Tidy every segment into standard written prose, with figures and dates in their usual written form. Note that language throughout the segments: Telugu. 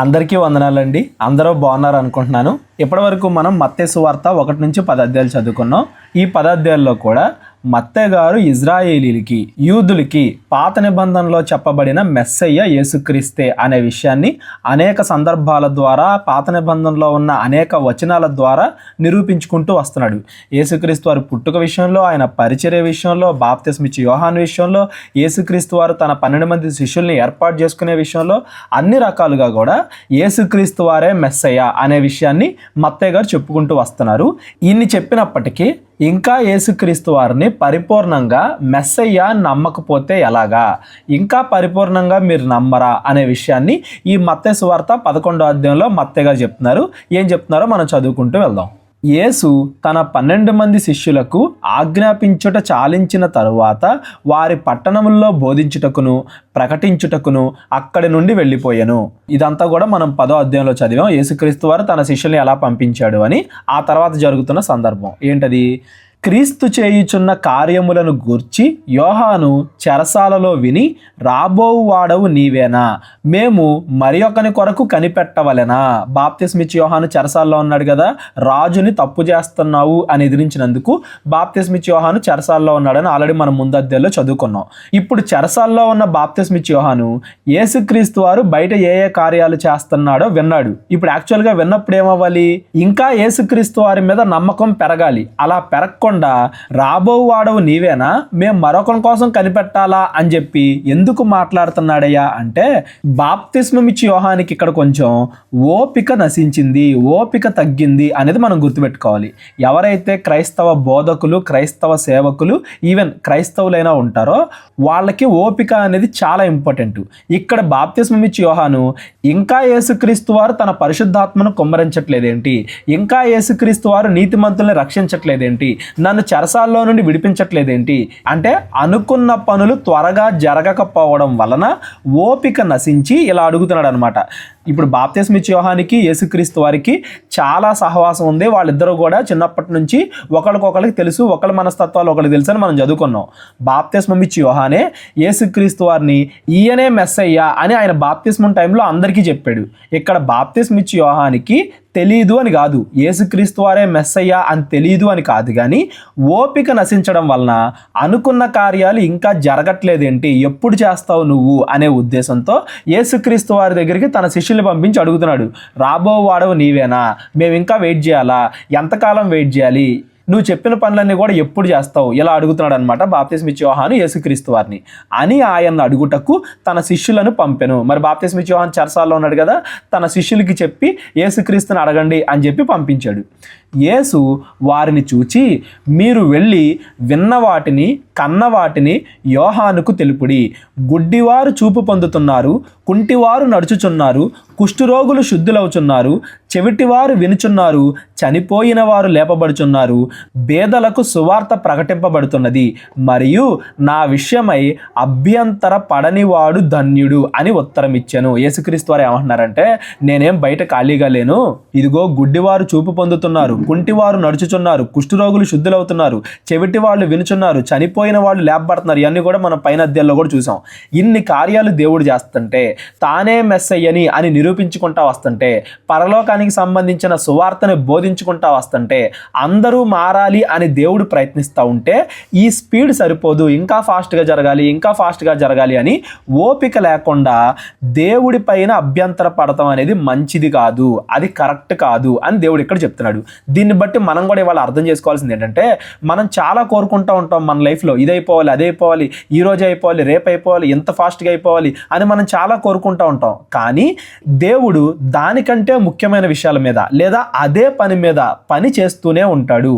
అందరికీ వందనాలండి. అందరూ బాగున్నారు అనుకుంటున్నాను. ఇప్పటివరకు మనం మత్తయి సువార్త 1 నుంచి 10 అధ్యాయాలు చదువుకున్నాం. ఈ 10 అధ్యాయాల్లో కూడా మత్తయి గారు ఇజ్రాయేలీలకి, యూదులకి పాత నిబంధనలో చెప్పబడిన మెస్సయ్య యేసుక్రీస్తే అనే విషయాన్ని అనేక సందర్భాల ద్వారా, పాత నిబంధనలో ఉన్న అనేక వచనాల ద్వారా నిరూపించుకుంటూ వస్తున్నాడు. యేసుక్రీస్తు వారి పుట్టుక విషయంలో, ఆయన పరిచర్య విషయంలో, బాప్తిస్మిచ్చి యోహాను విషయంలో, యేసుక్రీస్తు వారు తన 12 మంది శిష్యుల్ని ఏర్పాటు చేసుకునే విషయంలో అన్ని రకాలుగా కూడా యేసుక్రీస్తు వారే మెస్సయ్య అనే విషయాన్ని మత్తయి గారు చెప్పుకుంటూ వస్తున్నారు. ఇన్ని చెప్పినప్పటికీ ఇంకా యేసుక్రీస్తు వారిని పరిపూర్ణంగా మెస్సయ్య నమ్మకపోతే ఎలాగా, ఇంకా పరిపూర్ణంగా మీరు నమ్మరా అనే విషయాన్ని ఈ మత్తయి సువార్త 11వ అధ్యాయంలో మత్తయి గారు చెప్తున్నారు. ఏం చెప్తున్నారో మనం చదువుకుంటూ వెళ్దాం. యేసు తన 12 మంది శిష్యులకు ఆజ్ఞాపించుట చాలించిన తరువాత వారి పట్టణముల్లో బోధించుటకును ప్రకటించుటకును అక్కడి నుండి వెళ్ళిపోయాను. ఇదంతా కూడా మనం 10వ అధ్యాయంలో చదివాం. యేసుక్రీస్తు వారు తన శిష్యుల్ని ఎలా పంపించాడు అని. ఆ తర్వాత జరుగుతున్న సందర్భం ఏంటది? క్రీస్తు చేయుచున్న కార్యములను గూర్చి యోహాను చెరసాలలో విని, రాబోవు వాడవు నీవేనా, మేము మరి ఒకని కొరకు కనిపెట్టవలెనా? బాప్తిస్మిచ్చి యోహాను చెరసాలలో ఉన్నాడు కదా, రాజుని తప్పు చేస్తున్నావు అని ఎదిరించినందుకు బాప్తిస్మిచ్చి యోహాను చెరసాలలో ఉన్నాడని ఆల్రెడీ మనం ముందు అధ్యాయంలో చదువుకున్నాం. ఇప్పుడు చెరసాలలో ఉన్న బాప్తిస్మిచ్చి యోహాను యేసుక్రీస్తు వారు బయట ఏ ఏ కార్యాలు చేస్తున్నాడో విన్నాడు. ఇప్పుడు యాక్చువల్గా విన్నప్పుడు ఏమవ్వాలి? ఇంకా యేసుక్రీస్తు వారి మీద నమ్మకం పెరగాలి. అలా పెరగకుండా రాబో వాడవు నీవేనా, మేము మరొకరి కోసం కనిపెట్టాలా అని చెప్పి ఎందుకు మాట్లాడుతున్నాడయ్యా అంటే, బాప్తిస్మం ఇచ్చి యోహానికి ఇక్కడ కొంచెం ఓపిక నశించింది, ఓపిక తగ్గింది అనేది మనం గుర్తుపెట్టుకోవాలి. ఎవరైతే క్రైస్తవ బోధకులు, క్రైస్తవ సేవకులు, ఈవెన్ క్రైస్తవులైనా ఉంటారో వాళ్ళకి ఓపిక అనేది చాలా ఇంపార్టెంట్. ఇక్కడ బాప్తిస్మం ఇచ్చి యోహాను ఇంకా యేసుక్రీస్తు వారు తన పరిశుద్ధాత్మను కుమ్మరించట్లేదేంటి, ఇంకా యేసుక్రీస్తు వారు నీతిమంతుల్ని రక్షించట్లేదేంటి, నన్ను చెరసాల్లో నుండి విడిపించట్లేదేంటి అంటే, అనుకున్న పనులు త్వరగా జరగకపోవడం వలన ఓపిక నశించి ఇలా అడుగుతున్నాడు అనమాట. ఇప్పుడు బాప్తిస్మిచ్చి యోహానికి యేసుక్రీస్తు వారికి చాలా సహవాసం ఉంది. వాళ్ళిద్దరూ కూడా చిన్నప్పటి నుంచి ఒకరికొకరికి తెలుసు, ఒకరి మనస్తత్వాలు ఒకరికి తెలుసు అని మనం చదువుకున్నాం. బాప్తిస్మం ఇచ్చి యోహానే యేసుక్రీస్తు వారిని ఈయనే మెస్సయ్య అని ఆయన బాప్తిస్మం టైంలో అందరికీ చెప్పాడు. ఇక్కడ బాప్తిస్మిచ్చి యోహానికి తెలీదు అని కాదు, యేసుక్రీస్తు వారే మెస్సయ్య అని తెలీదు అని కాదు, కానీ ఓపిక నశించడం వలన అనుకున్న కార్యాలు ఇంకా జరగట్లేదేంటి, ఎప్పుడు చేస్తావు నువ్వు అనే ఉద్దేశంతో యేసుక్రీస్తు వారి దగ్గరికి తన శిష్యుల్ని పంపించి అడుగుతున్నాడు. రాబో వాడవు నీవేనా, మేము ఇంకా వెయిట్ చేయాలా, ఎంతకాలం వెయిట్ చేయాలి, నువ్వు చెప్పిన పనులన్నీ కూడా ఎప్పుడు చేస్తావు, ఇలా అడుగుతున్నాడు అనమాట బాప్తిస్మిచ్చి యోహాను యేసుక్రీస్తు వారిని. అని ఆయన అడుగుటకు తన శిష్యులను పంపెను. మరి బాప్తిస్మిచ్చి యోహాను చెరసాల్లో ఉన్నాడు కదా, తన శిష్యులకి చెప్పి యేసుక్రీస్తుని అడగండి అని చెప్పి పంపించాడు. యేసు వారిని చూచి, మీరు వెళ్ళి విన్న వాటిని కన్న వాటిని యోహానుకు తెలుపుడి. గుడ్డివారు చూపు పొందుతున్నారు, కుంటివారు నడుచుచున్నారు, కుష్ఠరోగులు శుద్ధులవుచున్నారు, చెవిటివారు వినుచున్నారు, చనిపోయిన వారు లేపబడుచున్నారు, బేదలకు సువార్త ప్రకటింపబడుతున్నది, మరియు నా విషయమై అభ్యంతర పడనివాడు ధన్యుడు అని ఉత్తరం ఇచ్చాను. యేసుక్రీస్తు వారు ఏమంటున్నారంటే, నేనేం బయట ఖాళీగా లేను, ఇదిగో గుడ్డివారు చూపు పొందుతున్నారు, కుంటివారు నడుచుచున్నారు, కుష్ఠరోగులు శుద్ధులవుతున్నారు, చెవిటి వాళ్ళు వినుచున్నారు, చనిపోయిన వాళ్ళు లేపబడుతున్నారు. ఇవన్నీ కూడా మనం పైన అధ్యాయంలో కూడా చూసాం. ఇన్ని కార్యాలు దేవుడు చేస్తుంటే, తానే మెస్సయ్యని అని నిరూపించుకుంటా వస్తుంటే, పరలోకానికి సంబంధించిన సువార్తని బోధించుకుంటా వస్తుంటే, అందరూ మారాలి అని దేవుడు ప్రయత్నిస్తూ ఉంటే ఈ స్పీడ్ సరిపోదు, ఇంకా ఫాస్ట్గా జరగాలి, ఇంకా ఫాస్ట్గా జరగాలి అని ఓపిక లేకుండా దేవుడి పైన అభ్యంతర పడటం అనేది మంచిది కాదు, అది కరెక్ట్ కాదు అని దేవుడు ఇక్కడ చెప్తున్నాడు. దీన్ని బట్టి మనం కూడా ఇవాళ అర్థం చేసుకోవాల్సింది ఏంటంటే, మనం చాలా కోరుకుంటూ ఉంటాం మన లైఫ్లో, ఇదైపోవాలి, అదైపోవాలి, ఈ రోజు అయిపోవాలి, రేపు అయిపోవాలి, ఎంత ఫాస్ట్గా అయిపోవాలి అని మనం చాలా కోరుకుంటూ ఉంటాం. కానీ దేవుడు దానికంటే ముఖ్యమైన విషయాల మీద లేదా అదే పని మీద పని చేస్తూనే ఉంటాడు.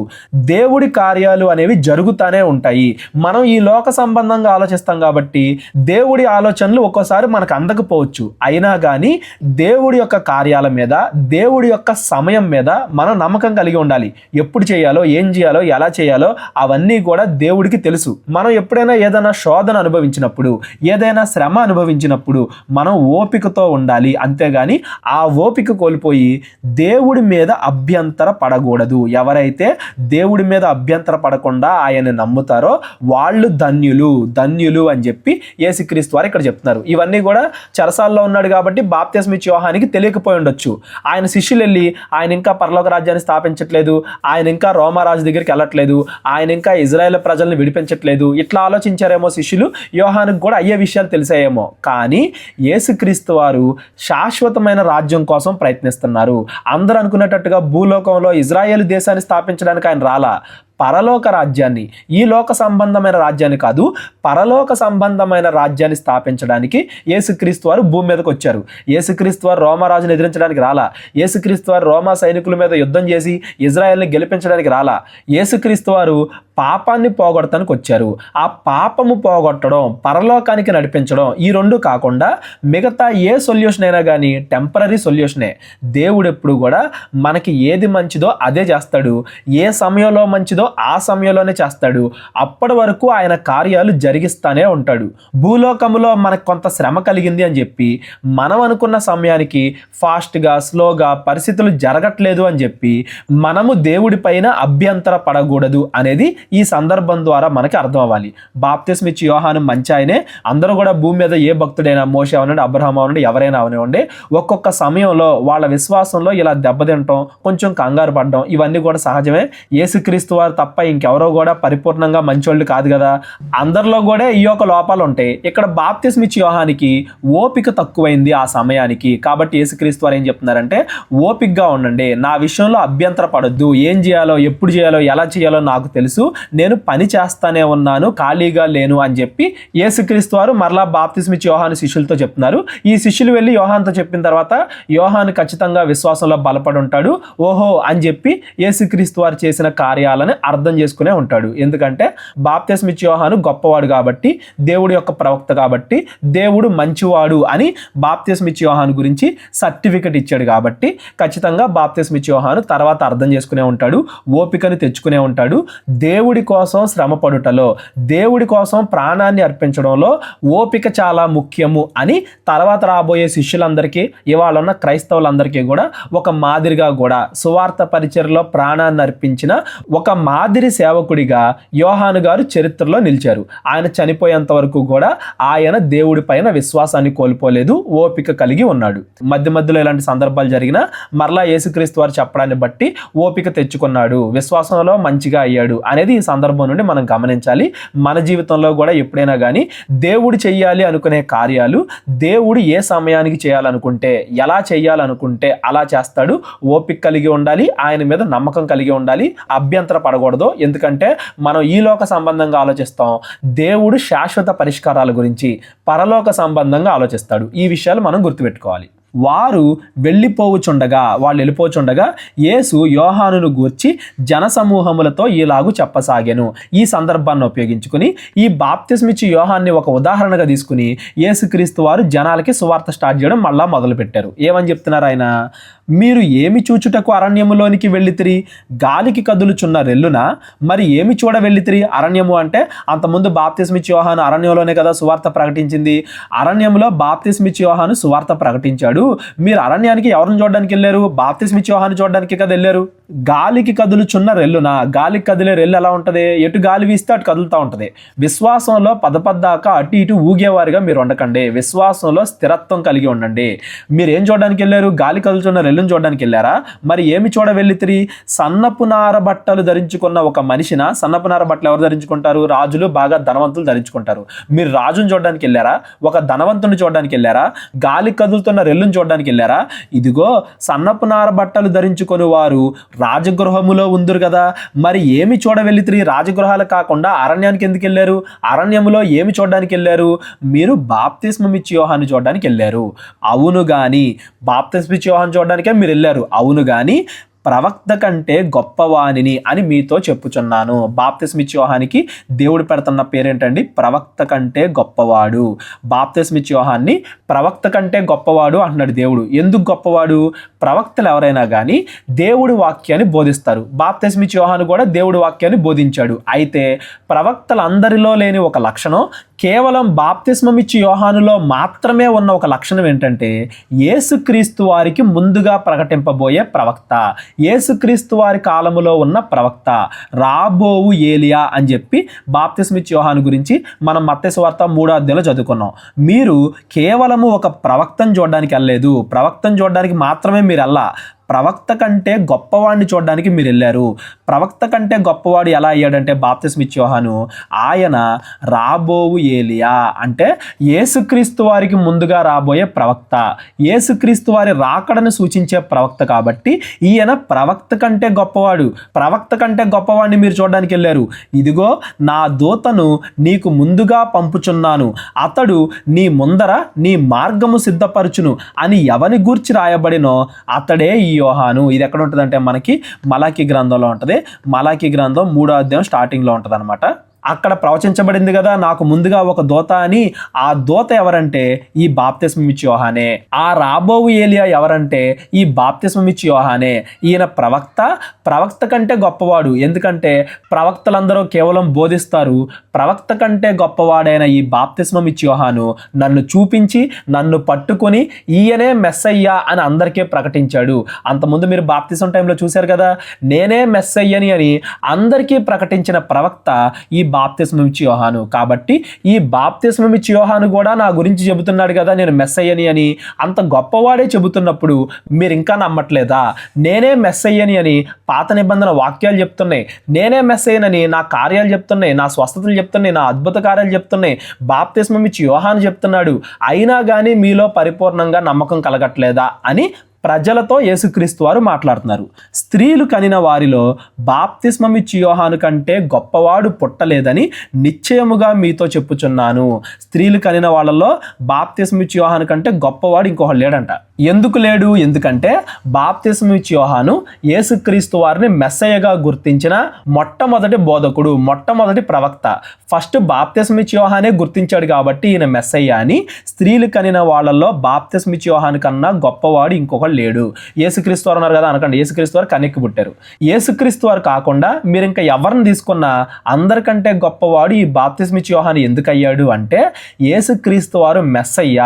దేవుడి కార్యాలు అనేవి జరుగుతూనే ఉంటాయి. మనం ఈ లోక సంబంధంగా ఆలోచిస్తాం కాబట్టి దేవుడి ఆలోచనలు ఒక్కోసారి మనకు అందకపోవచ్చు. అయినా కానీ దేవుడి యొక్క కార్యాల మీద, దేవుడి యొక్క సమయం మీద మనం నమ్మకం కలిగి కలిగి ఉండాలి. ఎప్పుడు చేయాలో, ఏం చేయాలో, ఎలా చేయాలో అవన్నీ కూడా దేవుడికి తెలుసు. మనం ఎప్పుడైనా ఏదైనా శోధన అనుభవించినప్పుడు, ఏదైనా శ్రమ అనుభవించినప్పుడు మనం ఓపికతో ఉండాలి. అంతేగాని ఆ ఓపిక కోల్పోయి దేవుడి మీద అభ్యంతర పడకూడదు. ఎవరైతే దేవుడి మీద అభ్యంతర పడకుండా ఆయన నమ్ముతారో వాళ్ళు ధన్యులు అని చెప్పి యేసుక్రీస్తు వారు ఇక్కడ చెప్తున్నారు. ఇవన్నీ కూడా చెరసాల్లో ఉన్నాడు కాబట్టి బాప్తిస్మం ఇచ్చే యోహానికి తెలియకపోయి ఉండొచ్చు. ఆయన శిష్యులు వెళ్ళి ఆయన ఇంకా పరలోక రాజ్యాన్ని స్థాపించట్లేదు, ఆయన ఇంకా రోమారాజు దగ్గరికి వెళ్ళట్లేదు, ఆయన ఇంకా ఇజ్రాయేల్ ప్రజల్ని విడిపించట్లేదు, ఇట్లా ఆలోచించారేమో శిష్యులు. యోహానికి కూడా అయ్యే విషయాలు తెలిసాయేమో. కానీ యేసుక్రీస్తు వారు శాశ్వతమైన రాజ్యం కోసం ప్రయత్నిస్తున్నారు. అందరూ అనుకునేటట్టుగా భూలోకంలో ఇజ్రాయేల్ దేశాన్ని స్థాపించడానికి ఆయన రాలా. పరలోక రాజ్యాన్ని, ఈ లోక సంబంధమైన రాజ్యాన్ని కాదు, పరలోక సంబంధమైన రాజ్యాన్ని స్థాపించడానికి యేసుక్రీస్తు వారు భూమి మీదకి వచ్చారు. యేసుక్రీస్తు వారు రోమారాజుని ఎదిరించడానికి రాలా. యేసుక్రీస్తు వారు రోమా సైనికుల మీద యుద్ధం చేసి ఇజ్రాయెల్ని గెలిపించడానికి రాలా. యేసుక్రీస్తు వారు పాపాన్ని పోగొడతానికి వచ్చారు. ఆ పాపము పోగొట్టడం, పరలోకానికి నడిపించడం, ఈ రెండు కాకుండా మిగతా ఏ సొల్యూషన్ అయినా కానీ టెంపరీ సొల్యూషనే. దేవుడు ఎప్పుడు కూడా మనకి ఏది మంచిదో అదే చేస్తాడు. ఏ సమయంలో మంచిదో ఆ సమయంలోనే చేస్తాడు. అప్పటి వరకు ఆయన కార్యాలు జరిగిస్తానే ఉంటాడు. భూలోకములో మనకు కొంత శ్రమ కలిగింది అని చెప్పి మనం అనుకున్న సమయానికి ఫాస్ట్గా, స్లోగా పరిస్థితులు జరగట్లేదు అని చెప్పి మనము దేవుడి పైన అభ్యంతర పడకూడదు అనేది ఈ సందర్భం ద్వారా మనకి అర్థం అవ్వాలి. బాప్తిస్మం ఇచ్చే యోహాను మంచి ఆయనే. అందరూ కూడా భూమి మీద ఏ భక్తుడైనా, మోషే అవనండి, అబ్రహాం అవనండి, ఎవరైనా అవనివ్వండి, ఒక్కొక్క సమయంలో వాళ్ళ విశ్వాసంలో ఇలా దెబ్బతింటాం, కొంచెం కంగారు పడడం, ఇవన్నీ కూడా సహజమే. యేసుక్రీస్తు వారు తప్ప ఇంకెవరో కూడా పరిపూర్ణంగా మంచోళ్ళు కాదు కదా. అందరిలో కూడా ఈ యొక్క లోపాలు ఉంటాయి. ఇక్కడ బాప్తిస్మం ఇచ్చే యోహానికి ఓపిక తక్కువైంది ఆ సమయానికి. కాబట్టి యేసుక్రీస్తు వారు ఏం చెప్తున్నారంటే, ఓపికగా ఉండండి, నా విషయంలో అభ్యంతర పడొద్దు, ఏం చేయాలో, ఎప్పుడు చేయాలో, ఎలా చేయాలో నాకు తెలుసు, నేను పని చేస్తానే ఉన్నాను, ఖాళీగా లేను అని చెప్పి యేసుక్రీస్తు వారు మరలా బాప్తిస్మం ఇచ్చే యోహాను శిష్యులతో చెప్తున్నారు. ఈ శిష్యులు వెళ్ళి యోహాన్తో చెప్పిన తర్వాత యోహాను ఖచ్చితంగా విశ్వాసంలో బలపడి ఉంటాడు. ఓహో అని చెప్పి యేసుక్రీస్తు వారు చేసిన కార్యాలను అర్థం చేసుకునే ఉంటాడు. ఎందుకంటే బాప్తిస్మం ఇచ్చే యోహాను గొప్పవాడు కాబట్టి, దేవుడి యొక్క ప్రవక్త కాబట్టి, దేవుడు మంచివాడు అని బాప్తిస్మం ఇచ్చే యోహాను గురించి సర్టిఫికెట్ ఇచ్చాడు కాబట్టి ఖచ్చితంగా బాప్తిస్మం ఇచ్చే యోహాను తర్వాత అర్థం చేసుకునే ఉంటాడు, ఓపికను తెచ్చుకునే ఉంటాడు. దేవుడి కోసం శ్రమపడుటలో, దేవుడి కోసం ప్రాణాన్ని అర్పించడంలో ఓపిక చాలా ముఖ్యము అని తర్వాత రాబోయే శిష్యులందరికీ, ఇవాళ ఉన్న క్రైస్తవులందరికీ కూడా ఒక మాదిరిగా కూడా సువార్త పరిచర్యలో ప్రాణాన్ని అర్పించిన ఒక మాదిరి సేవకుడిగా యోహాను గారు చరిత్రలో నిలిచారు. ఆయన చనిపోయేంత వరకు కూడా ఆయన దేవుడి పైన విశ్వాసాన్ని కోల్పోలేదు, ఓపిక కలిగి ఉన్నాడు. మధ్య మధ్యలో ఇలాంటి సందర్భాలు జరిగినా మరలా యేసుక్రీస్తు వారు చెప్పడాన్ని బట్టి ఓపిక తెచ్చుకున్నాడు, విశ్వాసంలో మంచిగా అయ్యాడు అనేది ఈ సందర్భం నుండి మనం గమనించాలి. మన జీవితంలో కూడా ఎప్పుడైనా కానీ దేవుడు చెయ్యాలి అనుకునే కార్యాలు దేవుడు ఏ సమయానికి చేయాలనుకుంటే, ఎలా చేయాలనుకుంటే అలా చేస్తాడు. ఓపిక కలిగి ఉండాలి, ఆయన మీద నమ్మకం కలిగి ఉండాలి, అభ్యంతర పడకూడదు. ఎందుకంటే మనం ఈ లోక సంబంధంగా ఆలోచిస్తాం, దేవుడు శాశ్వత పరిష్కారాల గురించి పరలోక సంబంధంగా ఆలోచిస్తాడు. ఈ విషయాలు మనం గుర్తుపెట్టుకోవాలి. వారు వాళ్ళు వెళ్ళిపోచుండగా యేసు యోహానును గూర్చి జనసమూహములతో ఇలాగు చెప్పసాగాను. ఈ సందర్భాన్ని ఉపయోగించుకుని ఈ బాప్తిస్మం ఇచ్చే యోహాన్ని ఒక ఉదాహరణగా తీసుకుని యేసుక్రీస్తు వారు జనాలకి సువార్త స్టార్ట్ చేయడం మళ్ళా మొదలుపెట్టారు. ఏమని చెప్తున్నారు ఆయన? మీరు ఏమి చూచుటకు అరణ్యములోనికి వెళ్ళితిరి? గాలికి కదులుచున్న రెల్లున మరి ఏమి చూడ వెళ్ళితిరి? అరణ్యము అంటే అంతకుముందు బాప్తిస్మం ఇచ్చే యోహాను అరణ్యంలోనే కదా సువార్త ప్రకటించింది. అరణ్యంలో బాప్తిస్మం ఇచ్చే యోహాను సువార్త ప్రకటించాడు. మీరు అరణ్యానికి ఎవరిని చూడడానికి వెళ్ళారు? బాప్తిస్మం ఇచ్చే యోహాను చూడడానికి కదా వెళ్ళారు. గాలికి కదులుచున్న రెల్లున, గాలికి కదిలే రెల్లు ఎలా ఉంటుంది? ఎటు గాలి వీస్తే అటు కదులుతూ ఉంటుంది. విశ్వాసంలో పదపద్దాకా అటు ఇటు ఊగేవారిగా మీరు ఉండకండి, విశ్వాసంలో స్థిరత్వం కలిగి ఉండండి. మీరు ఏం చూడడానికి వెళ్ళారు? గాలి కదులుచున్న రెల్లును చూడడానికి వెళ్ళారా? మరి ఏమి చూడ వెళ్ళితిరి? సన్నపు నార బట్టలు ధరించుకున్న ఒక మనిషిన. సన్నపు నార బట్టలు ఎవరు ధరించుకుంటారు? రాజులు, బాగా ధనవంతులు ధరించుకుంటారు. మీరు రాజును చూడడానికి వెళ్ళారా? ఒక ధనవంతుని చూడడానికి వెళ్ళారా? గాలి కదులుతున్న రెల్లును చూడడానికి వెళ్ళారా? ఇదిగో సన్నపు నార బట్టలు ధరించుకొని వారు రాజగృహములో ఉందురు కదా. మరి ఏమి చూడ వెళ్ళితిరి? రాజగృహాలు కాకుండా అరణ్యానికి ఎందుకు వెళ్ళారు? అరణ్యములో ఏమి చూడడానికి వెళ్ళారు? మీరు బాప్తిస్మం ఇచ్చే యోహాను చూడడానికి వెళ్ళారు. అవును గాని, బాప్తిస్మం ఇచ్చే యోహాను చూడడానికే మీరు వెళ్ళారు. అవును గాని ప్రవక్త కంటే గొప్పవానిని అని మీతో చెప్పుచున్నాను. బాప్తిస్మిచ్చే యోహానికి దేవుడు పెడుతున్న పేరేంటండి? ప్రవక్త కంటే గొప్పవాడు. బాప్తిస్మిచ్చే యోహాన్ని ప్రవక్త కంటే గొప్పవాడు అంటున్నాడు దేవుడు. ఎందుకు గొప్పవాడు? ప్రవక్తలు ఎవరైనా కానీ దేవుడి వాక్యాన్ని బోధిస్తారు. బాప్తిస్మిచ్చే యోహాను కూడా దేవుడి వాక్యాన్ని బోధించాడు. అయితే ప్రవక్తలందరిలో లేని ఒక లక్షణం, కేవలం బాప్తిస్మమిచ్చే యోహానులో మాత్రమే ఉన్న ఒక లక్షణం ఏంటంటే యేసుక్రీస్తు వారికి ముందుగా ప్రకటింపబోయే ప్రవక్త, యేసుక్రీస్తు వారి కాలములో ఉన్న ప్రవక్త, రాబోవు ఏలియా అని చెప్పి బాప్తిస్మిచ్చే యోహాను గురించి మనం మత్తయి సువార్త 3వ అధ్యాయంలో చదువుకున్నాం. మీరు కేవలము ఒక ప్రవక్తను చూడడానికి వెళ్ళలేదు, ప్రవక్తను చూడడానికి మాత్రమే మీరు వెళ్ళా, ప్రవక్త కంటే గొప్పవాడిని చూడడానికి మీరు వెళ్ళారు. ప్రవక్త కంటే గొప్పవాడు ఎలా అయ్యాడంటే బాప్తిస్మిచ్చే యోహాను, ఆయన రాబోవు ఏలియా అంటే యేసుక్రీస్తు వారికి ముందుగా రాబోయే ప్రవక్త, యేసుక్రీస్తు వారి రాకడను సూచించే ప్రవక్త. కాబట్టి ఈయన ప్రవక్త కంటే గొప్పవాడు. ప్రవక్త కంటే గొప్పవాడిని మీరు చూడడానికి వెళ్ళారు. ఇదిగో నా దూతను నీకు ముందుగా పంపుచున్నాను, అతడు నీ ముందర నీ మార్గము సిద్ధపరచును అని ఎవని గూర్చి రాయబడినో అతడే ఈ యోహాను. ఇది ఎక్కడ ఉంటుందంటే మనకి మలాకీ గ్రంథంలో ఉంటుంది. మలాకీ గ్రంథం 3వ అధ్యాయం స్టార్టింగ్లో ఉంటుంది అనమాట. అక్కడ ప్రవచించబడింది కదా, నాకు ముందుగా ఒక దూత అని. ఆ దూత ఎవరంటే ఈ బాప్తిస్మమిచ్చే యోహానే. ఆ రాబోవు ఏలియా ఎవరంటే ఈ బాప్తిస్మమిచ్చే యోహానే. ఈయన ప్రవక్త కంటే గొప్పవాడు. ఎందుకంటే ప్రవక్తలందరూ కేవలం బోధిస్తారు. ప్రవక్త కంటే గొప్పవాడైన ఈ బాప్తిస్మమిచ్చే యోహాను నన్ను చూపించి నన్ను పట్టుకొని ఈయనే మెస్సయ్యా అని అందరికీ ప్రకటించాడు. అంతకుముందు మీరు బాప్తిసం టైంలో చూశారు కదా, నేనే మెస్సయ్యని అని అందరికీ ప్రకటించిన ప్రవక్త ఈ బాప్తిస్మమిచ్చే యోహాను. కాబట్టి ఈ బాప్తిస్మమిచ్చే యోహాను కూడా నా గురించి చెబుతున్నాడు కదా నేను మెస్సయ్యని అని. అంత గొప్పవాడే చెబుతున్నప్పుడు మీరు ఇంకా నమ్మట్లేదా? నేనే మెస్సయ్యని అని పాత నిబంధన వాక్యాలు చెప్తున్నాయి, నేనే మెస్సయ్యనని నా కార్యాలు చెప్తున్నాయి, నా స్వస్థతలు చెప్తున్నాయి, నా అద్భుత కార్యాలు చెప్తున్నాయి, బాప్తిస్మమిచ్చే యోహాను చెప్తున్నాడు. అయినా కానీ మీలో పరిపూర్ణంగా నమ్మకం కలగట్లేదా అని ప్రజలతో యేసుక్రీస్తు వారు మాట్లాడుతున్నారు. స్త్రీలు కనిన వారిలో బాప్తిస్మమిచ్చే యోహాను కంటే గొప్పవాడు పుట్టలేదని నిశ్చయముగా మీతో చెప్పుచున్నాను. స్త్రీలు కనిన వాళ్ళలో బాప్తిస్మమిచ్చే యోహాను కంటే గొప్పవాడు ఇంకొకడు లేడంట. ఎందుకు లేడు? ఎందుకంటే బాప్తిస్మమిచ్చే యోహాను యేసుక్రీస్తు వారిని మెస్సయ్యగా గుర్తించిన మొట్టమొదటి బోధకుడు, మొట్టమొదటి ప్రవక్త. ఫస్ట్ బాప్తిస్మమిచ్చే యోహానే గుర్తించాడు కాబట్టి ఈయన మెస్సయ్య అని. స్త్రీలు కనిన వాళ్ళల్లో బాప్తిస్మమిచ్చే యోహాను కన్నా గొప్పవాడు ఇంకొకడు లేడు. యేసుక్రీస్తు వారు ఉన్నారు కదా అనకండి, యేసుక్రీస్తు వారు కన్నెక్కి పుట్టారు. యేసుక్రీస్తు వారు కాకుండా మీరు ఇంకా ఎవరిని తీసుకున్నా అందరికంటే గొప్పవాడు ఈ బాప్తిస్మమిచ్చే యోహాను ఎందుకు అయ్యాడు అంటే యేసుక్రీస్తు వారు మెస్సయ్య.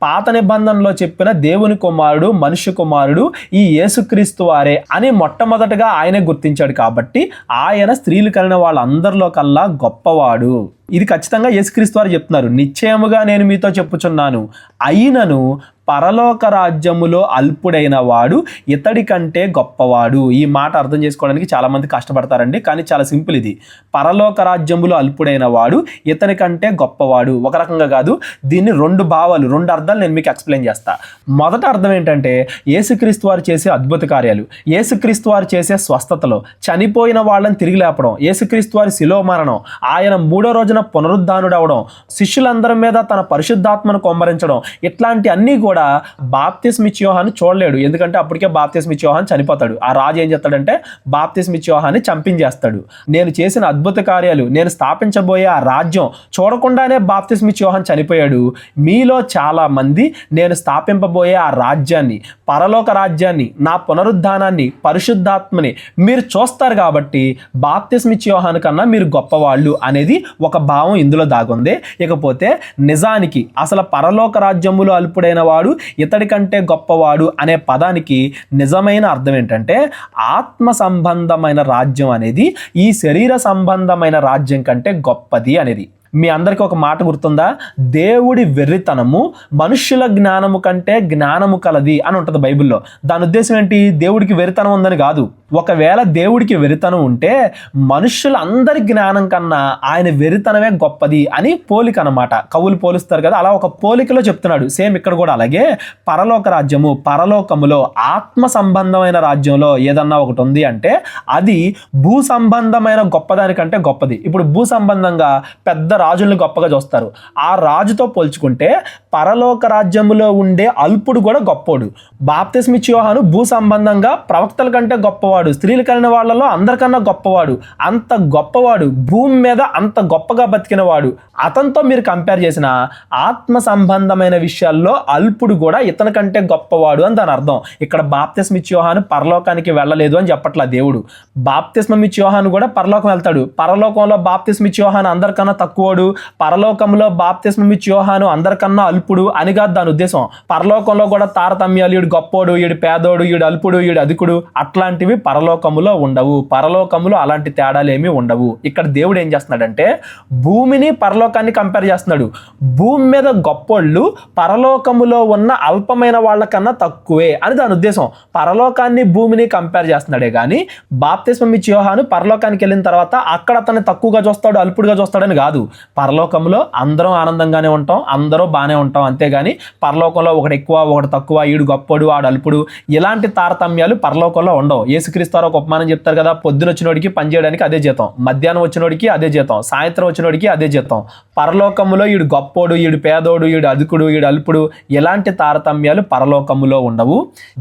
పాత నిబంధనలో చెప్పిన దేవుని కుమారుడు, మనుష్య కుమారుడు ఈ యేసుక్రీస్తు వారే అని మొట్టమొదటగా ఆయనే గుర్తించాడు. కాబట్టి ఆయన స్త్రీలు కలిగిన వాళ్ళందరిలో కల్లా గొప్పవాడు. ఇది ఖచ్చితంగా యేసుక్రీస్తు వారు చెప్తున్నారు. నిశ్చయముగా నేను మీతో చెప్పుచున్నాను, అయినను పరలోక రాజ్యములో అల్పుడైన వాడు ఇతడి కంటే గొప్పవాడు. ఈ మాట అర్థం చేసుకోవడానికి చాలామంది కష్టపడతారండి, కానీ చాలా సింపుల్ ఇది. పరలోక రాజ్యములో అల్పుడైన వాడు ఇతని కంటే గొప్పవాడు. ఒక రకంగా కాదు, దీన్ని రెండు భావాలు, రెండు అర్థాలు నేను మీకు ఎక్స్ప్లెయిన్ చేస్తా. మొదట అర్థం ఏంటంటే యేసుక్రీస్తు వారు చేసే అద్భుత కార్యాలు, యేసుక్రీస్తు వారు చేసే స్వస్థతలు, చనిపోయిన వాళ్ళని తిరిగి లేపడం, యేసుక్రీస్తు వారి శిలువ మరణం, ఆయన 3వ రోజున పునరుద్ధానుడు అవడం, శిష్యులందరి మీద తన పరిశుద్ధాత్మను కొమ్మరించడం, ఇట్లాంటి అన్నీ కూడా బాప్తిస్మమిచ్చే యోహాను చూడలేడు. ఎందుకంటే అప్పటికే బాప్తిస్మమిచ్చే యోహాను చనిపోతాడు. ఆ రాజు ఏం చేస్తాడంటే బాప్తిస్మమిచ్చే యోహాన్ని చంపించేస్తాడు. నేను చేసిన అద్భుత కార్యాలు, నేను స్థాపించబోయే ఆ రాజ్యం చూడకుండానే బాప్తిస్మమిచ్చే యోహాను చనిపోయాడు. మీలో చాలా మంది నేను స్థాపింపబోయే ఆ రాజ్యాన్ని, పరలోక రాజ్యాన్ని, నా పునరుద్ధానాన్ని, పరిశుద్ధాత్మని మీరు చూస్తారు. కాబట్టి బాప్తిస్మమిచ్చే యోహాను కన్నా మీరు గొప్పవాళ్ళు అనేది ఒక భావం ఇందులో దాగుంది. ఇకపోతే నిజానికి అసలు పరలోక రాజ్యములో అల్పుడైన వాడు ఇతడి కంటే గొప్పవాడు అనే పదానికి నిజమైన అర్థం ఏంటంటే ఆత్మ సంబంధమైన రాజ్యం అనేది ఈ శరీర సంబంధమైన రాజ్యం కంటే గొప్పది అనేది. మీ అందరికీ ఒక మాట గుర్తుందా? దేవుడి వెర్రితనము మనుష్యుల జ్ఞానము కంటే జ్ఞానము కలది అని ఉంటుంది బైబిల్లో. దాని ఉద్దేశం ఏంటి? దేవుడికి వెర్రితనం ఉందని కాదు. ఒకవేళ దేవుడికి వెరితనం ఉంటే మనుషులందరి జ్ఞానం కన్నా ఆయన వెరితనమే గొప్పది అని పోలిక అనమాట. కవులు పోలుస్తారు కదా, అలా ఒక పోలికలో చెప్తున్నాడు. సేమ్ ఇక్కడ కూడా అలాగే పరలోక రాజ్యము, పరలోకములో ఆత్మ సంబంధమైన రాజ్యంలో ఏదన్నా ఒకటి ఉంది అంటే అది భూ సంబంధమైన గొప్పదానికంటే గొప్పది. ఇప్పుడు భూ సంబంధంగా పెద్ద రాజుల్ని గొప్పగా చూస్తారు. ఆ రాజుతో పోల్చుకుంటే పరలోక రాజ్యములో ఉండే అల్పుడు కూడా గొప్పోడు. బాప్తిస్మిచ్చే యోహాను భూ సంబంధంగా ప్రవక్తల కంటే గొప్పవాడు, స్త్రీలు కలిగిన వాళ్ళలో అందరికన్నా గొప్పవాడు. అంత గొప్పవాడు, భూమి మీద అంత గొప్పగా బతికిన వాడు. అతనితో మీరు కంపేర్ చేసిన ఆత్మ సంబంధమైన విషయాల్లో అల్పుడు కూడా ఇతని కంటే గొప్పవాడు అని దాని అర్థం. ఇక్కడ బాప్తిస్మిచ్చే యోహాను పరలోకానికి వెళ్ళలేదు అని చెప్పట్లా దేవుడు. బాప్తిస్మిచ్చే యోహాను కూడా పరలోకం వెళ్తాడు. పరలోకంలో బాప్తిస్మిచ్చే యోహాను అందరికన్నా తక్కువడు, పరలోకంలో బాప్తిస్మిచ్చే యోహాను అందరికన్నా అల్పుడు అని కాదు దాని ఉద్దేశం. పరలోకంలో కూడా తారతమ్యాలు, ఈడు గొప్పోడు, ఈడు పేదోడు, ఈడు అల్పుడు, ఈడు అధికుడు అట్లాంటివి పరలోకములో ఉండవు. పరలోకములో అలాంటి తేడాలు ఏమీ ఉండవు. ఇక్కడ దేవుడు ఏం చేస్తున్నాడంటే భూమిని పరలోకాన్ని కంపేర్ చేస్తున్నాడు. భూమి మీద గొప్పోళ్ళు పరలోకములో ఉన్న అల్పమైన వాళ్ళకన్నా తక్కువే అని దాని ఉద్దేశం. పరలోకాన్ని భూమిని కంపేర్ చేస్తున్నాడే కానీ బాప్తిస్మిచ్చే యోహాను పరలోకానికి వెళ్ళిన తర్వాత అక్కడ అతన్ని తక్కువగా చూస్తాడు, అల్పుడుగా చూస్తాడని కాదు. పరలోకంలో అందరం ఆనందంగానే ఉంటాం, అందరూ బాగానే ఉంటాం. అంతేగాని పరలోకంలో ఒకటి ఎక్కువ ఒకటి తక్కువ, ఈడు గొప్పడు ఆడు అల్పుడు ఇలాంటి తారతమ్యాలు పరలోకంలో ఉండవు. యేసుక్రీస్తు వారు ఒక ఉపమానం చెప్తారు కదా, పొద్దున వచ్చినోడికి పని చేయడానికి అదే జీతం, మధ్యాహ్నం వచ్చినోడికి అదే జీతం, సాయంత్రం వచ్చినోడికి అదే జీతం. పరలోకములో ఈడు గొప్పోడు, ఈడు పేదోడు, ఈడు అధికుడు, ఈడు అల్పుడు ఇలాంటి తారతమ్యాలు పరలోకములో ఉండవు.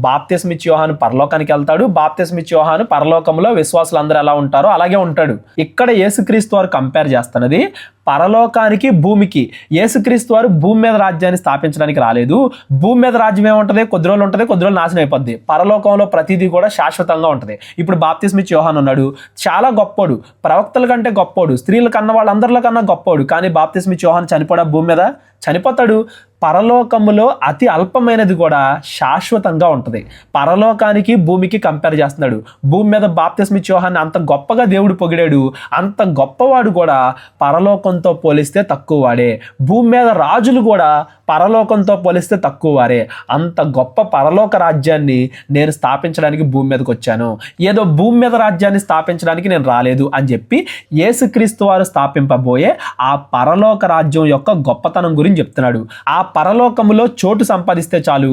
బాప్తిస్మిచ్చే యోహాను పరలోకానికి వెళ్తాడు. బాప్తిస్మిచ్చే యోహాను పరలోకంలో విశ్వాసులు అందరూ ఎలా ఉంటారో అలాగే ఉంటాడు. ఇక్కడ యేసుక్రీస్తు వారు కంపేర్ చేస్తున్నది పరలోకానికి భూమికి. యేసుక్రీస్తు వారు భూమి మీద రాజ్యాన్ని స్థాపించడానికి రాలేదు. భూమి మీద రాజ్యం ఏముంటుంది, కొద్ది రోజులు ఉంటుంది, కొద్ది రోజులు నాశనం అయిపోద్ది. పరలోకంలో ప్రతిదీ కూడా శాశ్వతంగా ఉంటుంది. ఇప్పుడు బాప్తిస్మిచ్చే యోహాను ఉన్నాడు, చాలా గొప్పోడు, ప్రవక్తల కంటే గొప్పోడు, స్త్రీల కన్నా వాళ్ళందరిలో కన్నా గొప్పోడు. కానీ బాప్తిస్మిచ్చే యోహాను చనిపోడా భూమి మీద? చనిపోతాడు. పరలోకములో అతి అల్పమైనది కూడా శాశ్వతంగా ఉంటుంది. పరలోకానికి భూమికి కంపేర్ చేస్తున్నాడు. భూమి మీద బాప్తిస్మిచ్చే యోహాన్ని అంత గొప్పగా దేవుడు పొగిడాడు, అంత గొప్పవాడు కూడా పరలోకంతో పోలిస్తే తక్కువ వాడే. భూమి మీద రాజులు కూడా పరలోకంతో పోలిస్తే తక్కువ వారే. అంత గొప్ప పరలోక రాజ్యాన్ని నేను స్థాపించడానికి భూమి మీదకి వచ్చాను, ఏదో భూమి మీద రాజ్యాన్ని స్థాపించడానికి నేను రాలేదు అని చెప్పి యేసుక్రీస్తు వారు స్థాపింపబోయే ఆ పరలోక రాజ్యం యొక్క గొప్పతనం గురించి చెప్తున్నాడు. ఆ పరలోకములో చోటు సంపాదిస్తే చాలు,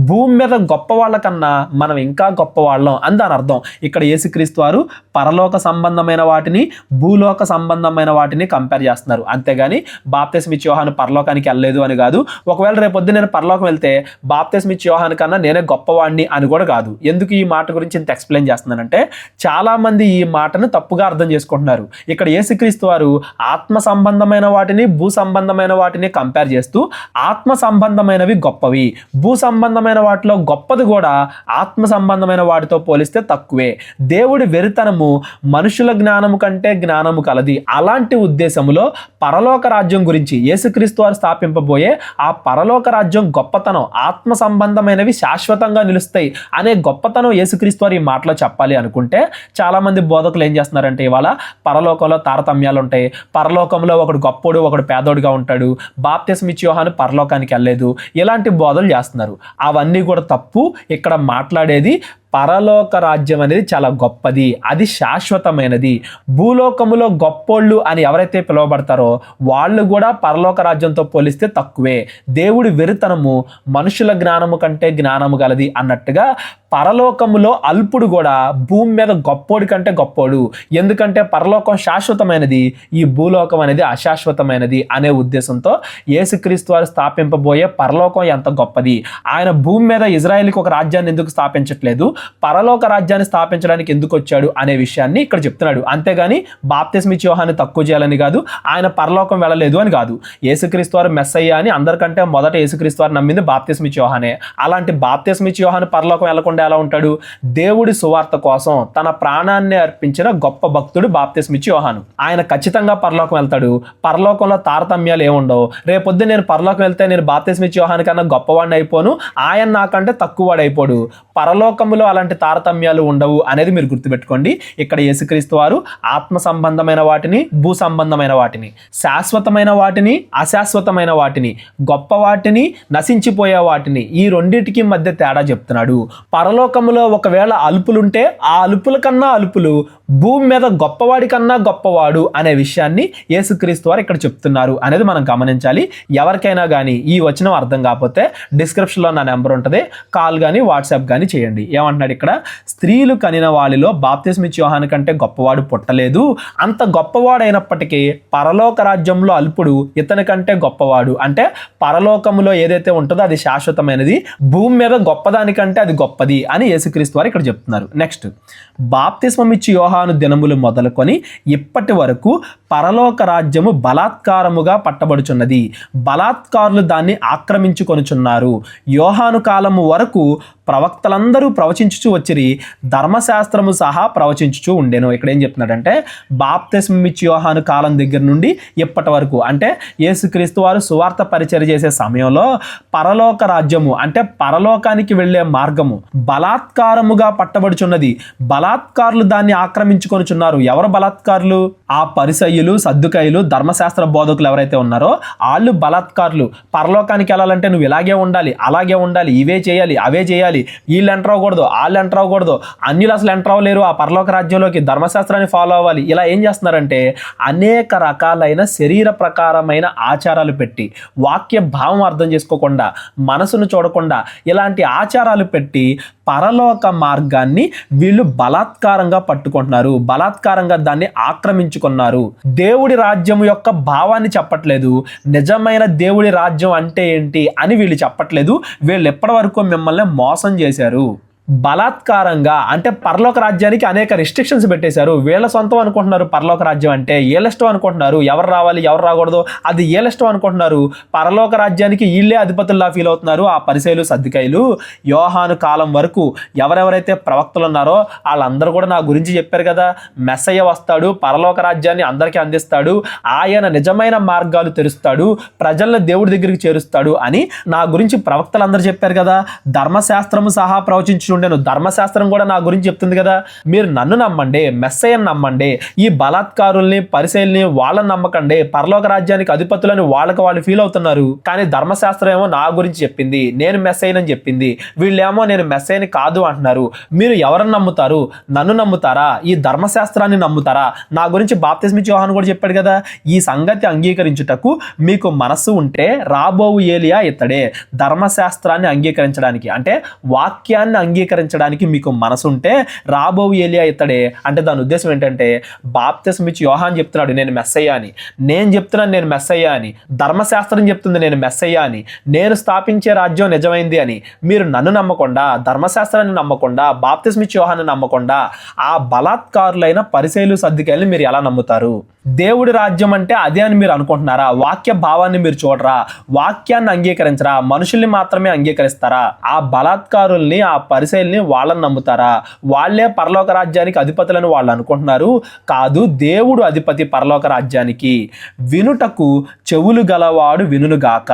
భూమి మీద గొప్ప వాళ్ళ కన్నా మనం ఇంకా గొప్ప వాళ్ళం అని దాని అర్థం. ఇక్కడ యేసుక్రీస్తు వారు పరలోక సంబంధమైన వాటిని భూలోక సంబంధమైన వాటిని కంపేర్ చేస్తున్నారు. అంతేగాని బాప్తిస్మిచ్చే యోహాను పరలోకానికి వెళ్ళలేదు అని కాదు. ఒకవేళ రేపొద్దు నేను పరలోకం వెళ్తే బాప్తిస్మిచ్చే యోహాను కన్నా నేనే గొప్పవాడిని అని కూడా కాదు. ఎందుకు ఈ మాట గురించి ఇంత ఎక్స్ప్లెయిన్ చేస్తున్నానంటే చాలా మంది ఈ మాటను తప్పుగా అర్థం చేసుకుంటున్నారు. ఇక్కడ యేసుక్రీస్తు వారు ఆత్మ సంబంధమైన వాటిని భూ సంబంధమైన వాటిని కంపేర్ చేస్తూ ఆత్మ సంబంధమైనవి గొప్పవి, భూ సంబంధమైన వాటిలో గొప్పది కూడా ఆత్మ సంబంధమైన వాటితో పోలిస్తే తక్కువే. దేవుడి వెరితనము మనుషుల జ్ఞానము కంటే జ్ఞానము కలది. అలాంటి ఉద్దేశములో పరలోక రాజ్యం గురించి యేసుక్రీస్తు వారు స్థాపింపబోయే ఆ పరలోక రాజ్యం గొప్పతనం, ఆత్మ సంబంధమైనవి శాశ్వతంగా నిలుస్తాయి అనే గొప్పతనం యేసుక్రీస్తు వారు ఈ మాటలో చెప్పాలి అనుకుంటే చాలా మంది బోధకులు ఏం చేస్తున్నారంటే ఇవాళ పరలోకంలో తారతమ్యాలు ఉంటాయి, పరలోకంలో ఒకడు గొప్పోడు ఒకడు పేదోడుగా ఉంటాడు, బాప్తిస్మిచ్చే యోహాను పరలోకానికి వెళ్ళలేదు, ఇలాంటి బోధలు చేస్తున్నారు. అవన్నీ కూడా తప్పు. ఇక్కడ మాట్లాడేది పరలోక రాజ్యం అనేది చాలా గొప్పది, అది శాశ్వతమైనది. భూలోకములో గొప్పోళ్ళు అని ఎవరైతే పిలువబడతారో వాళ్ళు కూడా పరలోక రాజ్యంతో పోలిస్తే తక్కువే. దేవుడి వెరితనము మనుషుల జ్ఞానము కంటే జ్ఞానము గలది అన్నట్టుగా పరలోకములో అల్పుడు కూడా భూమి మీద గొప్పోడి కంటే గొప్పోడు. ఎందుకంటే పరలోకం శాశ్వతమైనది, ఈ భూలోకం అనేది అశాశ్వతమైనది అనే ఉద్దేశంతో యేసుక్రీస్తు వారు స్థాపింపబోయే పరలోకం ఎంత గొప్పది. ఆయన భూమి మీద ఇజ్రాయేలుకి ఒక రాజ్యాన్ని ఎందుకు స్థాపించట్లేదు, పరలోక రాజ్యాన్ని స్థాపించడానికి ఎందుకు వచ్చాడు అనే విషయాన్ని ఇక్కడ చెప్తున్నాడు. అంతేగాని బాప్తిస్మిచ్చే యోహాను తక్కువ చేయాలని కాదు, ఆయన పరలోకం వెళ్ళలేదు అని కాదు. యేసుక్రీస్తు వారు మెస్సయ్య అని అందరికంటే మొదట యేసుక్రీస్తు వారు నమ్మింది బాప్తిస్మిచ్చే యోహానే. అలాంటి బాప్తిస్మిచ్చే యోహాను పరలోకం వెళ్ళకుండా ఎలా ఉంటాడు? దేవుడి సువార్త కోసం తన ప్రాణాన్ని అర్పించిన గొప్ప భక్తుడు బాప్తిస్మిచ్చే యోహాను. ఆయన ఖచ్చితంగా పరలోకం వెళ్తాడు. పరలోకంలో తారతమ్యాలు ఏముండవు. రేపొద్దు నేను పరలోకం వెళ్తే నేను బాప్తిస్మిచ్చే యోహాను కన్నా గొప్పవాడిని అయిపోను, ఆయన నాకంటే తక్కువ వాడు అయిపోడు. పరలోకములో అలాంటి తారతమ్యాలు ఉండవు అనేది మీరు గుర్తుపెట్టుకోండి. ఇక్కడ యేసుక్రీస్తు వారు ఆత్మ సంబంధమైన వాటిని, భూ సంబంధమైన వాటిని, శాశ్వతమైన వాటిని, అశాశ్వతమైన వాటిని, గొప్ప వాటిని, నశించిపోయే వాటిని, ఈ రెండింటికి మధ్య తేడా చెప్తున్నాడు. పరలోకములో ఒకవేళ అల్పులుంటే ఆ అల్పుల కన్నా అల్పులు, భూమి మీద గొప్పవాడి కన్నా గొప్పవాడు అనే విషయాన్ని యేసుక్రీస్తు వారు ఇక్కడ చెప్తున్నారు అనేది మనం గమనించాలి. ఎవరికైనా కానీ ఈ వచనం అర్థం కాకపోతే డిస్క్రిప్షన్లో నా నెంబర్ ఉంటుంది, కాల్ కానీ వాట్సాప్ కానీ చేయండి. ఏమంటున్నాడు ఇక్కడ? స్త్రీలు కనిన వారిలో బాప్తిస్మిచ్చే యోహాను కంటే గొప్పవాడు పుట్టలేదు, అంత గొప్పవాడైనప్పటికీ పరలోక రాజ్యంలో అల్పుడు ఇతని కంటే గొప్పవాడు. అంటే పరలోకములో ఏదైతే ఉంటుందో అది శాశ్వతమైనది, భూమి మీద గొప్పదానికంటే అది గొప్పది అని యేసుక్రీస్తు వారు ఇక్కడ చెప్తున్నారు. నెక్స్ట్, బాప్తిస్మమిచ్చి యోహాను దినములు మొదలుకొని ఇప్పటి వరకు పరలోక రాజ్యము బలాత్కారముగా పట్టబడుచున్నది, బలాత్కారులు దాన్ని ఆక్రమించుకొనుచున్నారు. యోహాను కాలము వరకు ప్రవక్తలందరూ ప్రవచించుచూ వచ్చిరి, ధర్మశాస్త్రము సహా ప్రవచించుచూ ఉండెను. ఇక్కడ ఏం చెప్తున్నాడంటే బాప్తిస్మమిచ్చి యోహాను కాలం దగ్గర నుండి ఇప్పటి వరకు, అంటే యేసుక్రీస్తు వారు సువార్త పరిచర్య చేసే సమయంలో పరలోక రాజ్యము అంటే పరలోకానికి వెళ్ళే మార్గము బలాత్కారముగా పట్టబడుచున్నది, బలాత్కారులు దాన్ని ఆక్రమించుకొనుచున్నారు. ఎవరు బలాత్కారులు? ఆ పరిసయ్యులు, సద్దుకాయులు, ధర్మశాస్త్ర బోధకులు ఎవరైతే ఉన్నారో వాళ్ళు బలాత్కారులు. పరలోకానికి వెళ్ళాలంటే నువ్వు ఇలాగే ఉండాలి, అలాగే ఉండాలి, ఇవే చేయాలి, అవే చేయాలి, వీళ్ళు ఎంటర్ అవ్వకూడదు, వాళ్ళు ఎంటర్ అవ్వకూడదు, అన్యులు అసలు ఎంటర్ అవ్వలేరు ఆ పరలోక రాజ్యంలోకి, ధర్మశాస్త్రాన్ని ఫాలో అవ్వాలి. ఇలా ఏం చేస్తున్నారంటే అనేక రకాలైన శరీర ప్రకారమైన ఆచారాలు పెట్టి, వాక్య భావం అర్థం చేసుకోకుండా, మనసును చూడకుండా ఇలాంటి ఆచారాలు పెట్టి పరలోక మార్గాన్ని వీళ్ళు బలాత్కారంగా పట్టుకుంటున్నారు, బలాత్కారంగా దాన్ని ఆక్రమించుకున్నారు. దేవుడి రాజ్యం యొక్క భావాన్ని చెప్పట్లేదు, నిజమైన దేవుడి రాజ్యం అంటే ఏంటి అని వీళ్ళు చెప్పట్లేదు. వీళ్ళు ఎప్పటి వరకు మిమ్మల్ని మోసం చేశారు. బలాత్కారంగా అంటే పరలోక రాజ్యానికి అనేక రిస్ట్రిక్షన్స్ పెట్టేశారు. వీళ్ళ సొంతం అనుకుంటున్నారు పరలోక రాజ్యం అంటే, ఏలిష్టం అనుకుంటున్నారు. ఎవరు రావాలి ఎవరు రాకూడదు అది ఏలిష్టం అనుకుంటున్నారు. పరలోక రాజ్యానికి వీళ్ళే అధిపతుల్లా ఫీల్ అవుతున్నారు ఆ పరిసయ్యులు, సద్దుకాయులు. యోహాను కాలం వరకు ఎవరెవరైతే ప్రవక్తలు ఉన్నారో వాళ్ళందరూ కూడా నా గురించి చెప్పారు కదా, మెస్సయ్య వస్తాడు, పరలోక రాజ్యాన్ని అందరికీ అందిస్తాడు, ఆయన నిజమైన మార్గాలు తెరుస్తాడు, ప్రజలను దేవుడి దగ్గరికి చేరుస్తాడు అని నా గురించి ప్రవక్తలందరూ చెప్పారు కదా. ధర్మశాస్త్రము సహా ప్రవచించు ఉండేను, ధర్మశాస్త్రం కూడా నా గురించి చెప్తుంది కదా. మీరు నన్ను నమ్మండి, మెస్సయ్యను నమ్మండి, ఈ బలాత్కారుల్ని, పరిసయ్యుల్ని వాళ్ళని నమ్మకండి, పరలోక రాజ్యానికి అధిపతులని వాళ్ళకి వాళ్ళు ఫీల్ అవుతున్నారు. కానీ ధర్మశాస్త్రం ఏమో నా గురించి చెప్పింది, నేను మెస్సయ్యనని చెప్పింది, వీళ్ళేమో నేను మెస్సయ్యని కాదు అంటున్నారు. మీరు ఎవరిని నమ్ముతారు? నన్ను నమ్ముతారా? ఈ ధర్మశాస్త్రాన్ని నమ్ముతారా? నా గురించి బాప్తిస్మిచ్చే యోహాను కూడా చెప్పాడు కదా. ఈ సంగతి అంగీకరించుటకు మీకు మనస్సు ఉంటే రాబోవు ఏలియా ఇతడే. ధర్మశాస్త్రాన్ని అంగీకరించడానికి అంటే వాక్యాన్ని అంగీకరించడానికి మీకు మనసుంటే రాబోవు ఏలియా ఇతడే. అంటే దాని ఉద్దేశం ఏంటంటే బాప్తిస్మిచ్చే యోహాను చెప్తున్నాడు నేను మెస్సయ్య అని, నేను చెప్తున్నాను నేను మెస్సయ్య అని, ధర్మశాస్త్రం చెప్తుంది నేను మెస్సయ్య అని, నేను స్థాపించే రాజ్యం నిజమైంది అని. మీరు నన్ను నమ్మకుండా, ధర్మశాస్త్రాన్ని నమ్మకుండా, బాప్తిస్మిచ్చే యోహాను నమ్మకుండా ఆ బలాత్కారులైన పరిసయ్యులు, సద్దుకాయుల్ని మీరు ఎలా నమ్ముతారు? దేవుడి రాజ్యం అంటే అదే అని మీరు అనుకుంటున్నారా? వాక్య భావాన్ని మీరు చూడరా? వాక్యాన్ని అంగీకరించరా? మనుషుల్ని మాత్రమే అంగీకరిస్తారా? ఆ బలాత్కారుల్ని, ఆ పరిసయ్యుల్ని వాళ్ళని నమ్ముతారా? వాళ్ళే పరలోక రాజ్యానికి అధిపతులని వాళ్ళు అనుకుంటున్నారు. కాదు, దేవుడు అధిపతి పరలోక రాజ్యానికి. వినుటకు చెవులు గలవాడు వినుగాక.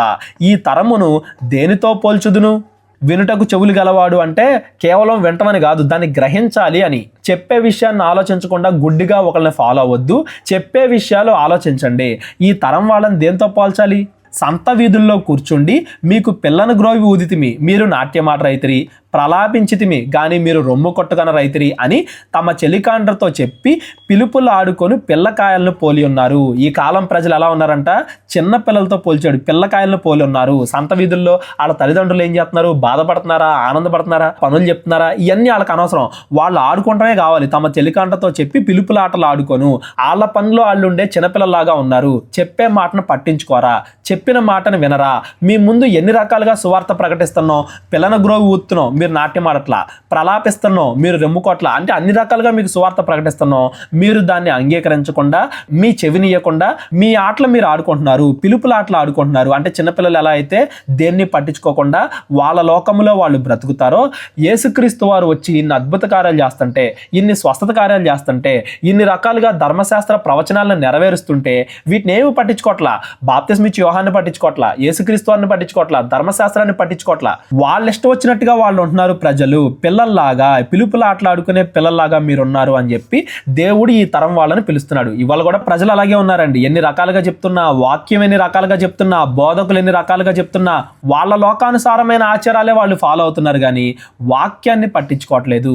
ఈ తరమును దేనితో పోల్చుదును? వినుటకు చెవులు గలవాడు అంటే కేవలం వింటమని కాదు, దాన్ని గ్రహించాలి అని. చెప్పే విషయాన్ని ఆలోచించకుండా గుడ్డిగా ఒకళ్ళని ఫాలో అవ్వద్దు, చెప్పే విషయాలు ఆలోచించండి. ఈ తరం వాళ్ళని దేంతో పోల్చాలి? సంత వీధుల్లో కూర్చుండి మీకు పిల్లను గ్రోవి ఊదితిమి, మీరు నాట్యమాట రైతిరి, ప్రలాపించితిమి గాని మీరు రొమ్ము కొట్టుకన రైతిరి అని తమ చెలికాండ్రతో చెప్పి పిలుపులు ఆడుకొని పిల్లకాయలను పోలి ఉన్నారు. ఈ కాలం ప్రజలు ఎలా ఉన్నారంట? చిన్న పిల్లలతో పోల్చాడు, పిల్లకాయలను పోలి ఉన్నారు. సంత వీధుల్లో వాళ్ళ తల్లిదండ్రులు ఏం చేస్తున్నారు? బాధపడుతున్నారా, ఆనందపడుతున్నారా, పనులు చెప్తున్నారా? ఇవన్నీ వాళ్ళకి అనవసరం. వాళ్ళు ఆడుకుంటమే కావాలి. తమ చెలికాండ్రతో చెప్పి పిలుపుల ఆటలు ఆడుకోను. వాళ్ళ పనిలో వాళ్ళు ఉండే చిన్నపిల్లలాగా ఉన్నారు. చెప్పే మాటను పట్టించుకోరా, చెప్పిన మాటను వినరా? మీ ముందు ఎన్ని రకాలుగా సువార్త ప్రకటిస్తున్నాం, పిల్లను గ్రోవి ఊతున్నాం, మీరు నాట్యం ఆడట్లా, ప్రలాపిస్తున్నాం, మీరు రెమ్ముకోట్లా, అంటే అన్ని రకాలుగా మీకు సువార్త ప్రకటిస్తున్నాం. మీరు దాన్ని అంగీకరించకుండా, మీ చెవినియకుండా మీ ఆటలు మీరు ఆడుకుంటున్నారు, పిలుపుల ఆటలు ఆడుకుంటున్నారు. అంటే చిన్నపిల్లలు ఎలా అయితే దేన్ని పట్టించుకోకుండా వాళ్ళ లోకంలో వాళ్ళు బ్రతుకుతారో, యేసుక్రీస్తు వారు వచ్చి ఇన్ని అద్భుత కార్యాలు చేస్తుంటే, ఇన్ని స్వస్థత కార్యాలు చేస్తుంటే, ఇన్ని రకాలుగా ధర్మశాస్త్ర ప్రవచనాలను నెరవేరుస్తుంటే వీటిని ఏమి పట్టించుకోవట్లా. బాప్తిస్మిచ్చే యోహాన్ని పట్టించుకోవట్లా, యేసుక్రీస్తు వారిని పట్టించుకోవట్లా, ధర్మశాస్త్రాన్ని పట్టించుకోవట్లా. వాళ్ళు ఇష్టం వచ్చినట్టుగా వాళ్ళు అనుకుంటున్నారు ప్రజలు, పిల్లల్లాగా పిలుపులాటలాడుకునే పిల్లల్లాగా మీరున్నారు అని చెప్పి దేవుడు ఈ తరం వాళ్ళని పిలుస్తున్నాడు. ఇవాళ కూడా ప్రజలు అలాగే ఉన్నారండి. ఎన్ని రకాలుగా చెప్తున్నా, వాక్యం ఎన్ని రకాలుగా చెప్తున్నా, బోధకులు ఎన్ని రకాలుగా చెప్తున్నా, వాళ్ళ లోకానుసారమైన ఆచారాలే వాళ్ళు ఫాలో అవుతున్నారు కానీ వాక్యాన్ని పట్టించుకోవట్లేదు,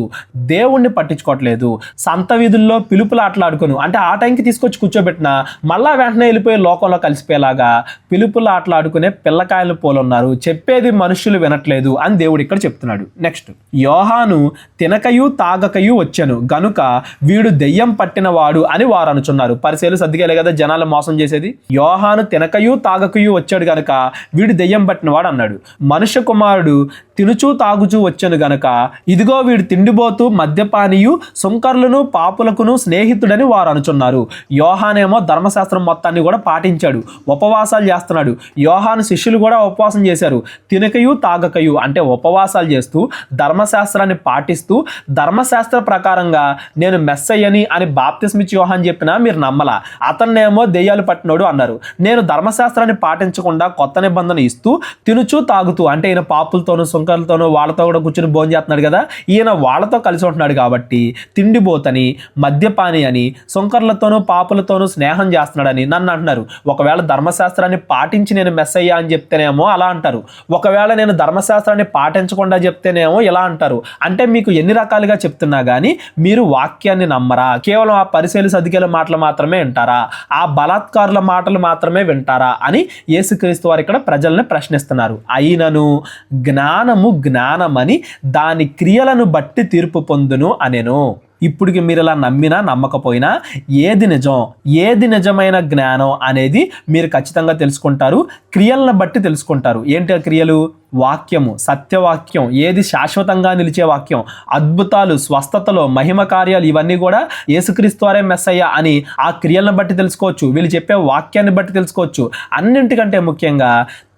దేవుణ్ణి పట్టించుకోవట్లేదు. సంత వీధుల్లో పిలుపులాటలాడుకును అంటే ఆ టైంకి తీసుకొచ్చి కూర్చోబెట్టినా మళ్ళా వెంటనే వెళ్ళిపోయి లోకంలో కలిసిపోయేలాగా పిలుపులాటలాడుకునే పిల్లకాయలు పోలున్నారు. చెప్పేది మనుషులు వినట్లేదు అని దేవుడు ఇక్కడ చెప్తున్నాడు. నెక్స్ట్, యోహాను తినకయు తాగకయు వచ్చెను గనుక వీడు దెయ్యం పట్టినవాడు అని వారు అనుచున్నారు. పరిసయ్యులు సద్దుకేలే కదా జనాలు మోసం చేసేది. యోహాను తినకయు తాగకయు వచ్చాడు గనుక వీడు దెయ్యం పట్టినవాడు అన్నాడు. మనుష్య కుమారుడు తినుచూ తాగుచూ వచ్చాను గనుక ఇదిగో వీడు తిండిబోతూ మద్యపానీయు సుంకర్లను పాపులకును స్నేహితుడని వారు అనుచున్నారు. యోహానేమో ధర్మశాస్త్రం మొత్తాన్ని కూడా పాటించాడు, ఉపవాసాలు చేస్తున్నాడు. యోహాను శిష్యులు కూడా ఉపవాసం చేశారు. తినకయు తాగకయు అంటే ఉపవాసాలు చేస్తూ ధర్మశాస్త్రాన్ని పాటిస్తూ ధర్మశాస్త్ర ప్రకారంగా నేను మెస్సయ్యని అని బాప్తిస్మిచ్చి యోహాన్ చెప్పినా మీరు నమ్మలా. అతన్నేమో దెయ్యాలు పట్టినోడు అన్నారు. నేను ధర్మశాస్త్రాన్ని పాటించకుండా కొత్త నిబంధన ఇస్తూ తినుచూ తాగుతూ అంటే ఈయన పాపులతోనూ సుంకర్లతోనూ వాళ్ళతో కూడా కూర్చొని భోజనం చేస్తున్నాడు కదా, ఈయన వాళ్ళతో కలిసి ఉంటున్నాడు కాబట్టి తిండిబోతని మద్యపాని అని సుంకర్లతోనూ పాపులతోనూ స్నేహం చేస్తున్నాడని నన్ను అంటున్నారు. ఒకవేళ ధర్మశాస్త్రాన్ని పాటించి నేను మెస్సయ్యా అని చెప్తేనేమో అలా అంటారు, ఒకవేళ నేను ధర్మశాస్త్రాన్ని పాటించకుండా చెప్తేనేమో ఇలా అంటారు. అంటే మీకు ఎన్ని రకాలుగా చెప్తున్నా కానీ మీరు వాక్యాన్ని నమ్మరా? కేవలం ఆ పరిసయ్యులు సద్దుకేల మాటలు మాత్రమే వింటారా? ఆ బలాత్కారుల మాటలు మాత్రమే వింటారా అని యేసుక్రీస్తు వారు ఇక్కడ ప్రజల్ని ప్రశ్నిస్తున్నారు. అయినను జ్ఞానము జ్ఞానమని దాని క్రియలను బట్టి తీర్పు పొందును అనెను. ఇప్పటికి మీరు ఇలా నమ్మినా నమ్మకపోయినా ఏది నిజం, ఏది నిజమైన జ్ఞానం అనేది మీరు ఖచ్చితంగా తెలుసుకుంటారు. క్రియలను బట్టి తెలుసుకుంటారు. ఏంటి ఆ క్రియలు? వాక్యము, సత్యవాక్యం, ఏది శాశ్వతంగా నిలిచే వాక్యం, అద్భుతాలు, స్వస్థతలు, మహిమ కార్యాలు ఇవన్నీ కూడా యేసుక్రీస్తు వారే మెస్సయ్య అని ఆ క్రియలను బట్టి తెలుసుకోవచ్చు. వీళ్ళు చెప్పే వాక్యాన్ని బట్టి తెలుసుకోవచ్చు. అన్నింటికంటే ముఖ్యంగా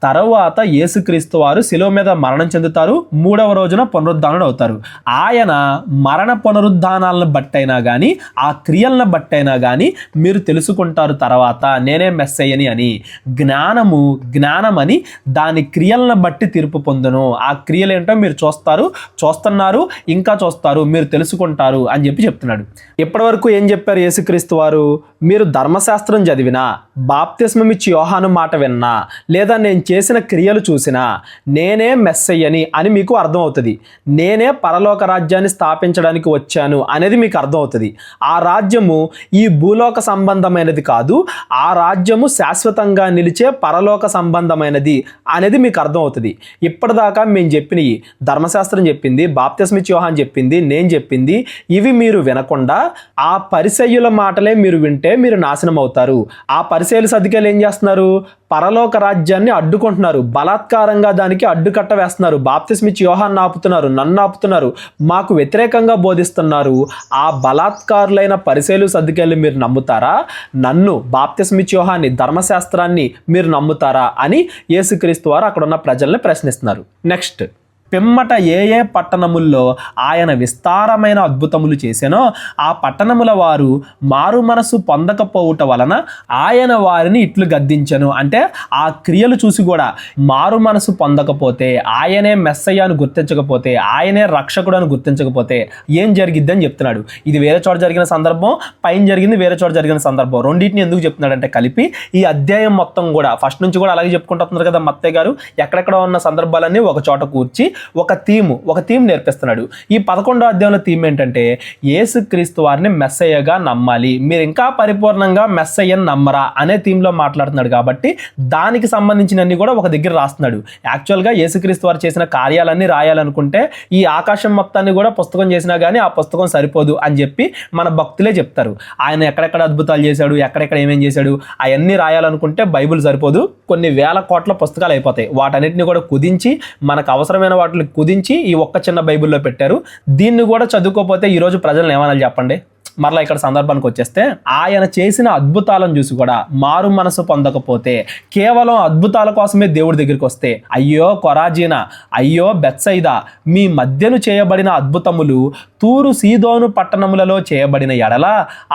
తర్వాత యేసుక్రీస్తు వారు శిలువ మీద మరణం చెందుతారు, 3వ రోజున పునరుద్ధానుడు అవుతారు. ఆయన మరణ పునరుద్ధానాలను బట్టైనా కానీ ఆ క్రియలను బట్టైనా కానీ మీరు తెలుసుకుంటారు తర్వాత నేనే మెస్సయ్యని అని. జ్ఞానము జ్ఞానమని దాని క్రియలను బట్టి తీర్పు పొందును. ఆ క్రియలు ఏంటో మీరు చూస్తున్నారు, ఇంకా చూస్తారు, మీరు తెలుసుకుంటారు అని చెప్తున్నాడు. ఇప్పటి వరకు ఏం చెప్పారు యేసుక్రీస్తు వారు? మీరు ధర్మశాస్త్రం చదివినా, బాప్తిస్మం ఇచ్చి యోహాను మాట విన్నా, లేదా నేను చేసిన క్రియలు చూసినా నేనే మెస్సయ్యని అని మీకు అర్థమవుతుంది. నేనే పరలోక రాజ్యాన్ని స్థాపించడానికి వచ్చాను అనేది మీకు అర్థమవుతుంది. ఆ రాజ్యము ఈ భూలోక సంబంధమైనది కాదు, ఆ రాజ్యము శాశ్వతంగా నిలిచే పరలోక సంబంధమైనది అనేది మీకు అర్థమవుతుంది. ఇప్పటిదాకా మేము చెప్పినవి, ధర్మశాస్త్రం చెప్పింది, బాప్తిస్మం ఇచ్చి యోహాను చెప్పింది, నేను చెప్పింది, ఇవి మీరు వినకుండా ఆ పరిసయ్యుల మాటలే మీరు వింటే మీరు నాశనం అవుతారు. ఆ పరిసయ్యులు సద్దుకేలు ఏం చేస్తున్నారు? పరలోక రాజ్యాన్ని అడ్డుకుంటున్నారు, బలాత్కారంగా దానికి అడ్డుకట్ట వేస్తున్నారు. బాప్తిస్మం ఇచ్చి యోహాన్ని ఆపుతున్నారు, నన్ను ఆపుతున్నారు, మాకు వ్యతిరేకంగా బోధిస్తున్నారు. ఆ బలాత్కారులైన పరిసయ్యులు సద్దుకేలు మీరు నమ్ముతారా? నన్ను, బాప్తిస్మం ఇచ్చి యోహాన్ని, ధర్మశాస్త్రాన్ని మీరు నమ్ముతారా అని యేసుక్రీస్తు వారు అక్కడ ఉన్న ప్రజల్ని ప్రశ్నిస్తున్నారు. నెక్స్ట్, పిమ్మట ఏ ఏ పట్టణముల్లో ఆయన విస్తారమైన అద్భుతములు చేసెనో ఆ పట్టణముల వారు మారు మనసు పొందకపోవుట వలన ఆయన వారిని ఇట్లు గద్దించెను. అంటే ఆ క్రియలు చూసి కూడా మారు మనసు పొందకపోతే, ఆయనే మెస్సయ్యను గుర్తించకపోతే, ఆయనే రక్షకుడు అని గుర్తించకపోతే ఏం జరిగిద్దని చెప్తున్నాడు. ఇది వేరే చోట జరిగిన సందర్భం, పైన జరిగింది వేరే చోట జరిగిన సందర్భం. రెండింటిని ఎందుకు చెప్తున్నాడంటే కలిపి ఈ అధ్యాయం మొత్తం కూడా ఫస్ట్ నుంచి కూడా అలాగే చెప్పుకుంటున్నారు కదా మత్తయ్య గారు. ఎక్కడెక్కడ ఉన్న సందర్భాలన్నీ ఒక చోట కూర్చి ఒక థీమ్ నేర్పిస్తున్నాడు. ఈ 11వ అధ్యాయంలో థీమ్ ఏంటంటే యేసుక్రీస్తు వారిని మెస్సయ్యగా నమ్మాలి, మీరు ఇంకా పరిపూర్ణంగా మెస్సయ్యని నమ్మరా అనే థీమ్లో మాట్లాడుతున్నాడు. కాబట్టి దానికి సంబంధించినన్ని కూడా ఒక దగ్గర రాస్తున్నాడు. యాక్చువల్గా యేసుక్రీస్తు వారు చేసిన కార్యాలన్నీ రాయాలనుకుంటే ఈ ఆకాశం మొత్తాన్ని కూడా పుస్తకం చేసినా కానీ ఆ పుస్తకం సరిపోదు అని చెప్పి మన భక్తులే చెప్తారు. ఆయన ఎక్కడెక్కడ అద్భుతాలు చేశాడు, ఎక్కడెక్కడ ఏమేం చేశాడు అవన్నీ రాయాలనుకుంటే బైబిల్ సరిపోదు, కొన్ని వేల కోట్ల పుస్తకాలు అయిపోతాయి. వాటన్నిటిని కూడా కుదించి మనకు అవసరమైన వాటిని కుదించి ఈ ఒక్క చిన్న బైబిల్లో పెట్టారు. దీన్ని కూడా చదువుకోకపోతే ఈరోజు ప్రజలను ఏమనాలి చెప్పండి? మరలా ఇక్కడ సందర్భానికి వచ్చేస్తే ఆయన చేసిన అద్భుతాలను చూసి కూడా మారు మనసు పొందకపోతే, కేవలం అద్భుతాల కోసమే దేవుడి దగ్గరికి వస్తే, అయ్యో కొరాజీనా, అయ్యో బెత్సైదా, మీ మధ్యను చేయబడిన అద్భుతములు తూరు సీదోను పట్టణములలో చేయబడిన ఎడల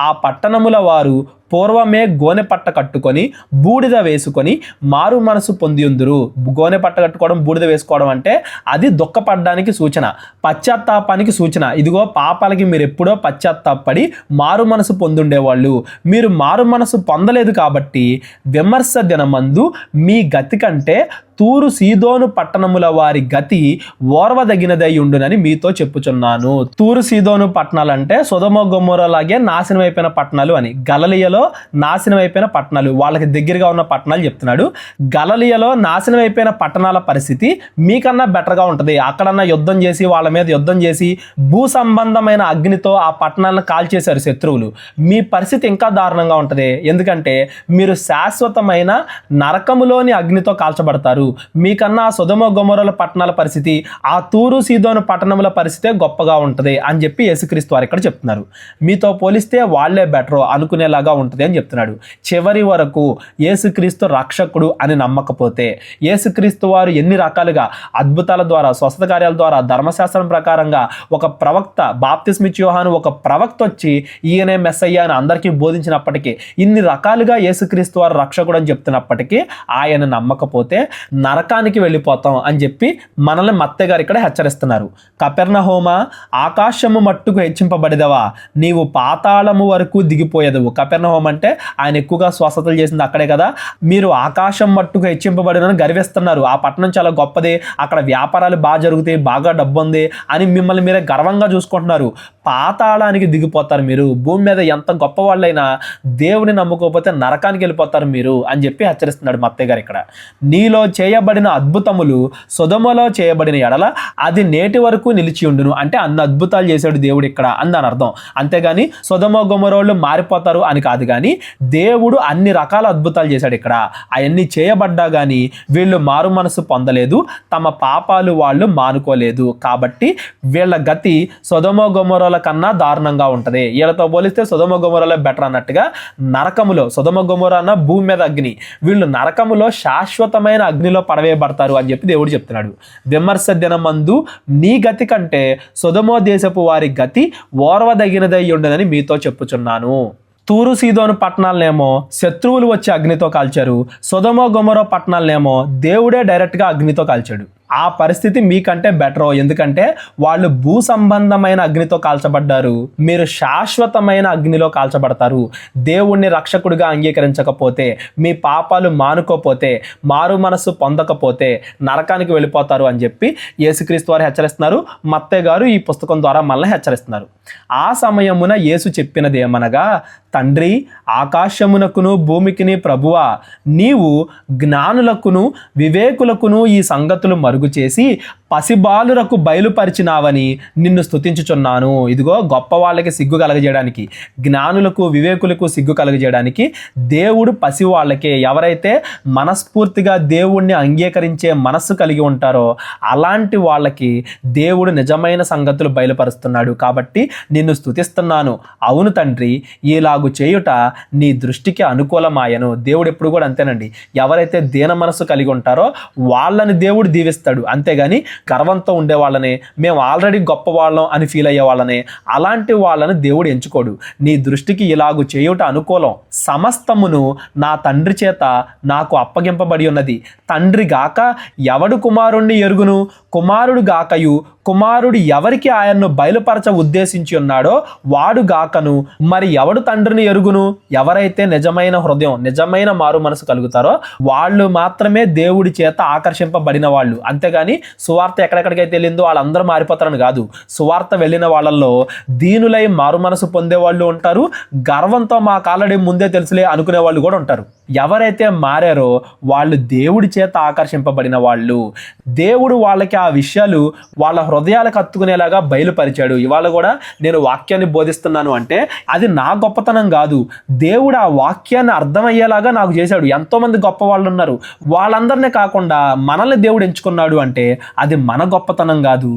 ఆ పట్టణముల వారు పూర్వమే గోనె పట్ట కట్టుకొని బూడిద వేసుకొని మారు మనసు పొందియుందురు. గోనె పట్ట కట్టుకోవడం, బూడిద వేసుకోవడం అంటే అది దుఃఖపడడానికి సూచన, పశ్చాత్తాపానికి సూచన. ఇదిగో పాపాలకి మీరు ఎప్పుడో పశ్చాత్తాపడి మారు మనసు పొందుండేవాళ్ళు. మీరు మారు మనసు పొందలేదు కాబట్టి విమర్శ దినమందు మీ గతి కంటే తూరు సీదోను పట్టణముల వారి గతి ఓర్వదగినదై ఉండునని మీతో చెప్పుచున్నాను. తూరు సీదోను పట్టణాలు అంటే సొదొమ గొమొర్రా లాగే నాశనం అయిపోయిన పట్టణాలు అని. గలిలయలో నాశనం అయిపోయిన పట్టణాలు, వాళ్ళకి దగ్గరగా ఉన్న పట్టణాలు చెప్తున్నాడు. గలిలయలో నాశనం అయిపోయిన పట్టణాల పరిస్థితి మీకన్నా బెటర్గా ఉంటుంది. అక్కడన్నా యుద్ధం చేసి, వాళ్ళ మీద యుద్ధం చేసి భూ సంబంధమైన అగ్నితో ఆ పట్టణాలను కాల్చేశారు శత్రువులు. మీ పరిస్థితి ఇంకా దారుణంగా ఉంటుంది. ఎందుకంటే మీరు శాశ్వతమైన నరకములోని అగ్నితో కాల్చబడతారు. మీకన్నా సొదొమ గొమొర్రా పట్టణాల పరిస్థితి, ఆ తూరు సీదోను పట్టణముల పరిస్థితే గొప్పగా ఉంటుంది అని చెప్పి యేసుక్రీస్తు వారు ఇక్కడ చెప్తున్నారు. మీతో పోలిస్తే వాళ్లే బెటర్ అనుకునేలాగా ఉంటుంది అని చెప్తున్నాడు. చివరి వరకు యేసుక్రీస్తు రక్షకుడు అని నమ్మకపోతే, యేసుక్రీస్తు వారు ఎన్ని రకాలుగా అద్భుతాల ద్వారా, స్వస్థత కార్యాల ద్వారా, ధర్మశాస్త్రం ప్రకారంగా ఒక ప్రవక్త, బాప్తిస్మిచ్చు యోహాను ఒక ప్రవక్త వచ్చి ఈయనే మెస్సయ్య అని అందరికీ బోధించినప్పటికీ, ఇన్ని రకాలుగా యేసుక్రీస్తు వారు రక్షకుడు అని చెప్తున్నప్పటికీ ఆయన నమ్మకపోతే నరకానికి వెళ్ళిపోతాం అని చెప్పి మనల్ని మత్తయి గారు ఇక్కడ హెచ్చరిస్తున్నారు. కపెర్నహూమా, ఆకాశము మట్టుకు హెచ్చింపబడిదవా, నీవు పాతాళము వరకు దిగిపోయేదవు. కపెర్నహూమ్ అంటే ఆయన ఎక్కువగా స్వస్థతలు చేసింది అక్కడే కదా. మీరు ఆకాశం మట్టుకు హెచ్చింపబడినని గర్విస్తున్నారు. ఆ పట్టణం చాలా గొప్పది, అక్కడ వ్యాపారాలు బాగా జరుగుతాయి, బాగా డబ్బు ఉంది అని మిమ్మల్ని మీరే గర్వంగా చూసుకుంటున్నారు. పాతాళానికి దిగిపోతారు మీరు. భూమి మీద ఎంత గొప్ప వాళ్ళైనా దేవుని నమ్ముకోకపోతే నరకానికి వెళ్ళిపోతారు మీరు అని చెప్పి హెచ్చరిస్తున్నాడు మత్తయి గారు ఇక్కడ. నీలో చేయబడిన అద్భుతములు సొదొమలో చేయబడిన ఎడల అది నేటి వరకు నిలిచి ఉండును. అంటే అన్ని అద్భుతాలు చేశాడు దేవుడు ఇక్కడ అని దాని అర్థం. అంతేగాని సొదొమ గొమొర్రాలు మారిపోతారు అని కాదు. కానీ దేవుడు అన్ని రకాల అద్భుతాలు చేశాడు ఇక్కడ. అవన్నీ చేయబడ్డా కానీ వీళ్ళు మారు మనసు పొందలేదు, తమ పాపాలు వాళ్ళు మానుకోలేదు. కాబట్టి వీళ్ళ గతి సొదొమ గొమొర్రాల కన్నా దారుణంగా ఉంటుంది. వీళ్ళతో పోలిస్తే సొదొమ గొమొర్రాలే బెటర్ అన్నట్టుగా నరకములో, సొదొమ గొమొర్రా అన్న భూమి మీద అగ్ని, వీళ్ళు నరకములో శాశ్వతమైన అగ్నిలో పడవేయబడతారు అని చెప్పి దేవుడు చెప్తున్నాడు. విమర్శ దినమందు నీ గతి కంటే సొదొమ దేశపు వారి గతి ఓర్వదగినదై ఉండదని మీతో చెప్పుచున్నాను. తూరు సీదోను పట్టణాలనేమో శత్రువులు వచ్చి అగ్నితో కాల్చారు, సొదొమ గొమొర్రా పట్టణాలనేమో దేవుడే డైరెక్ట్గా అగ్నితో కాల్చాడు. ఆ పరిస్థితి మీకంటే బెటర్. ఎందుకంటే వాళ్ళు భూ సంబంధమైన అగ్నితో కాల్చబడ్డారు, మీరు శాశ్వతమైన అగ్నిలో కాల్చబడతారు. దేవుణ్ణి రక్షకుడిగా అంగీకరించకపోతే, మీ పాపాలు మానుకోపోతే, మారు మనస్సు పొందకపోతే నరకానికి వెళ్ళిపోతారు అని చెప్పి యేసుక్రీస్తు వారు హెచ్చరిస్తున్నారు. మత్తయి గారు ఈ పుస్తకం ద్వారా మనల్ని హెచ్చరిస్తున్నారు. ఆ సమయమున యేసు చెప్పినది ఏమనగా, తండ్రి, ఆకాశమునకును భూమికిని ప్రభువా, నీవు జ్ఞానులకును వివేకులకును ఈ సంగతులు మరుగు చేసి పసిబాలురకు బయలుపరిచినావని నిన్ను స్తుతించుచున్నాను. ఇదిగో గొప్ప వాళ్ళకి సిగ్గు కలగజేయడానికి, జ్ఞానులకు వివేకులకు సిగ్గు కలగజేయడానికి దేవుడు పసి వాళ్ళకే, ఎవరైతే మనస్ఫూర్తిగా దేవుణ్ణి అంగీకరించే మనస్సు కలిగి ఉంటారో అలాంటి వాళ్ళకి దేవుడు నిజమైన సంగతులు బయలుపరుస్తున్నాడు. కాబట్టి నిన్ను స్తుతిస్తున్నాను. అవును తండ్రి, ఇలాగు చేయుట నీ దృష్టికి అనుకూలమాయను. దేవుడు ఎప్పుడు కూడా అంతేనండి. ఎవరైతే దీన మనస్సు కలిగి ఉంటారో వాళ్ళని దేవుడు దీవిస్తాడు. అంతేగాని గర్వంతో ఉండే వాళ్ళని, మేము ఆల్రెడీ గొప్ప వాళ్ళం అని ఫీల్ అయ్యే వాళ్ళని, అలాంటి వాళ్ళని దేవుడు ఎంచుకోడు. నీ దృష్టికి ఇలాగు చేయుట అనుకూలం. సమస్తమును నా తండ్రి చేత నాకు అప్పగింపబడి ఉన్నది. తండ్రి గాక ఎవడు కుమారుణ్ణి ఎరుగును, కుమారుడు గాకయు కుమారుడు ఎవరికి ఆయన్ను బయలుపరచ ఉద్దేశించి ఉన్నాడో వాడు గాకను మరి ఎవడు తండ్రిని ఎరుగును? ఎవరైతే నిజమైన హృదయం, నిజమైన మారు మనసు కలుగుతారో వాళ్ళు మాత్రమే దేవుడి చేత ఆకర్షింపబడిన వాళ్ళు. అంతేగాని సువార్త ఎక్కడెక్కడికైతే వెళ్ళిందో వాళ్ళందరూ మారిపోతారని కాదు. సువార్త వెళ్ళిన వాళ్ళల్లో దీనులై మారు మనసు పొందే వాళ్ళు ఉంటారు, గర్వంతో మాకు ఆల్రెడీ ముందే తెలుసులే అనుకునే వాళ్ళు కూడా ఉంటారు. ఎవరైతే మారారో వాళ్ళు దేవుడి చేత ఆకర్షింపబడిన వాళ్ళు. దేవుడు వాళ్ళకి ఆ విషయాలు వాళ్ళ హృదయాలకు హత్తుకునేలాగా బయలుపరిచాడు. ఇవాళ కూడా నేను వాక్యాన్ని బోధిస్తున్నాను అంటే అది నా గొప్పతనం కాదు, దేవుడు ఆ వాక్యాన్ని అర్థమయ్యేలాగా నాకు చేశాడు. ఎంతోమంది గొప్ప వాళ్ళు ఉన్నారు, వాళ్ళందరినీ కాకుండా మనల్ని దేవుడు ఎంచుకున్నాడు అంటే అది మన గొప్పతనం కాదు,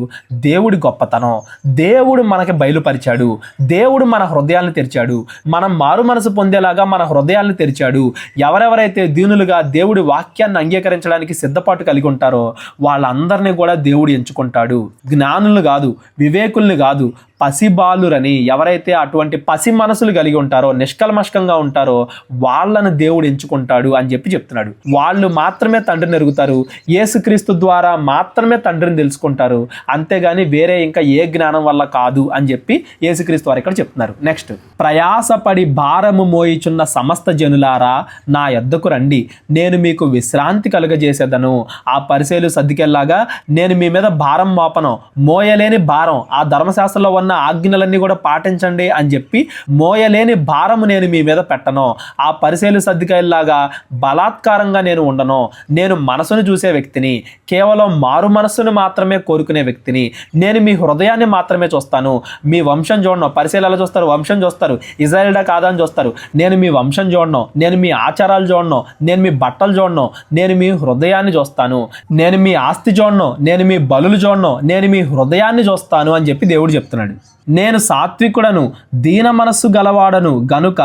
దేవుడి గొప్పతనం. దేవుడు మనకి బయలుపరిచాడు, దేవుడు మన హృదయాలను తెరిచాడు, మనం మారు మనసు పొందేలాగా మన హృదయాలను తెరిచాడు. ఎవరెవరైతే దీనులుగా దేవుడి వాక్యాన్ని అంగీకరించడానికి సిద్ధపాటు కలిగి ఉంటారో వాళ్ళందరినీ కూడా దేవుడు ఎంచుకుంటాడు. జ్ఞానులు కాదు, వివేకుల్ని కాదు, పసిబాలురని, ఎవరైతే అటువంటి పసి మనసులు కలిగి ఉంటారో, నిష్కల్మషంగా ఉంటారో వాళ్ళను దేవుడు ఎంచుకుంటాడు అని చెప్తున్నాడు. వాళ్ళు మాత్రమే తండ్రిని ఎరుగుతారు, యేసుక్రీస్తు ద్వారా మాత్రమే తండ్రిని తెలుసుకుంటారు, అంతేగాని వేరే ఇంకా ఏ జ్ఞానం వల్ల కాదు అని చెప్పి యేసుక్రీస్తు వారు ఇక్కడ చెప్తున్నారు. నెక్స్ట్, ప్రయాసపడి భారము మోయిచున్న సమస్త జనులారా నా యొద్దకు రండి, నేను మీకు విశ్రాంతి కలుగజేసేదను. ఆ పరిసయ్యులు సద్దుకెళ్ళలాగా నేను మీ మీద భారం మోపను, మోయలేని భారం, ఆ ధర్మశాస్త్రంలో ఉన్న ఆజ్ఞలన్నీ కూడా పాటించండి అని చెప్పి మోయలేని భారము నేను మీ మీద పెట్టను. ఆ పరిసయ్యులు సద్దుకెళ్ళలాగా బలాత్కారంగా నేను ఉండను. నేను మనసును చూసే వ్యక్తిని, కేవలం మారు మనస్సును మాత్రమే కోరుకునే వ్యక్తిని. నేను మీ హృదయాన్ని మాత్రమే చూస్తాను, మీ వంశం చూడను. పరిసయ్యులు ఎలా చూస్తారు? వంశం చూస్తారు, ఇజ్రాయేలుడా కాదా అని చూస్తారు. నేను మీ వంశం చూడను, నేను మీ ఆచారాలు చూడను, నేను మీ బట్టలు చూడను, నేను మీ హృదయాన్ని చూస్తాను. నేను మీ ఆస్తి చూడను, నేను మీ బలులు చూడను, నేను మీ హృదయాన్ని చూస్తాను అని చెప్పి దేవుడు చెప్తున్నాడు. నేను సాత్వికుడను, దీన మనస్సు గలవాడను గనుక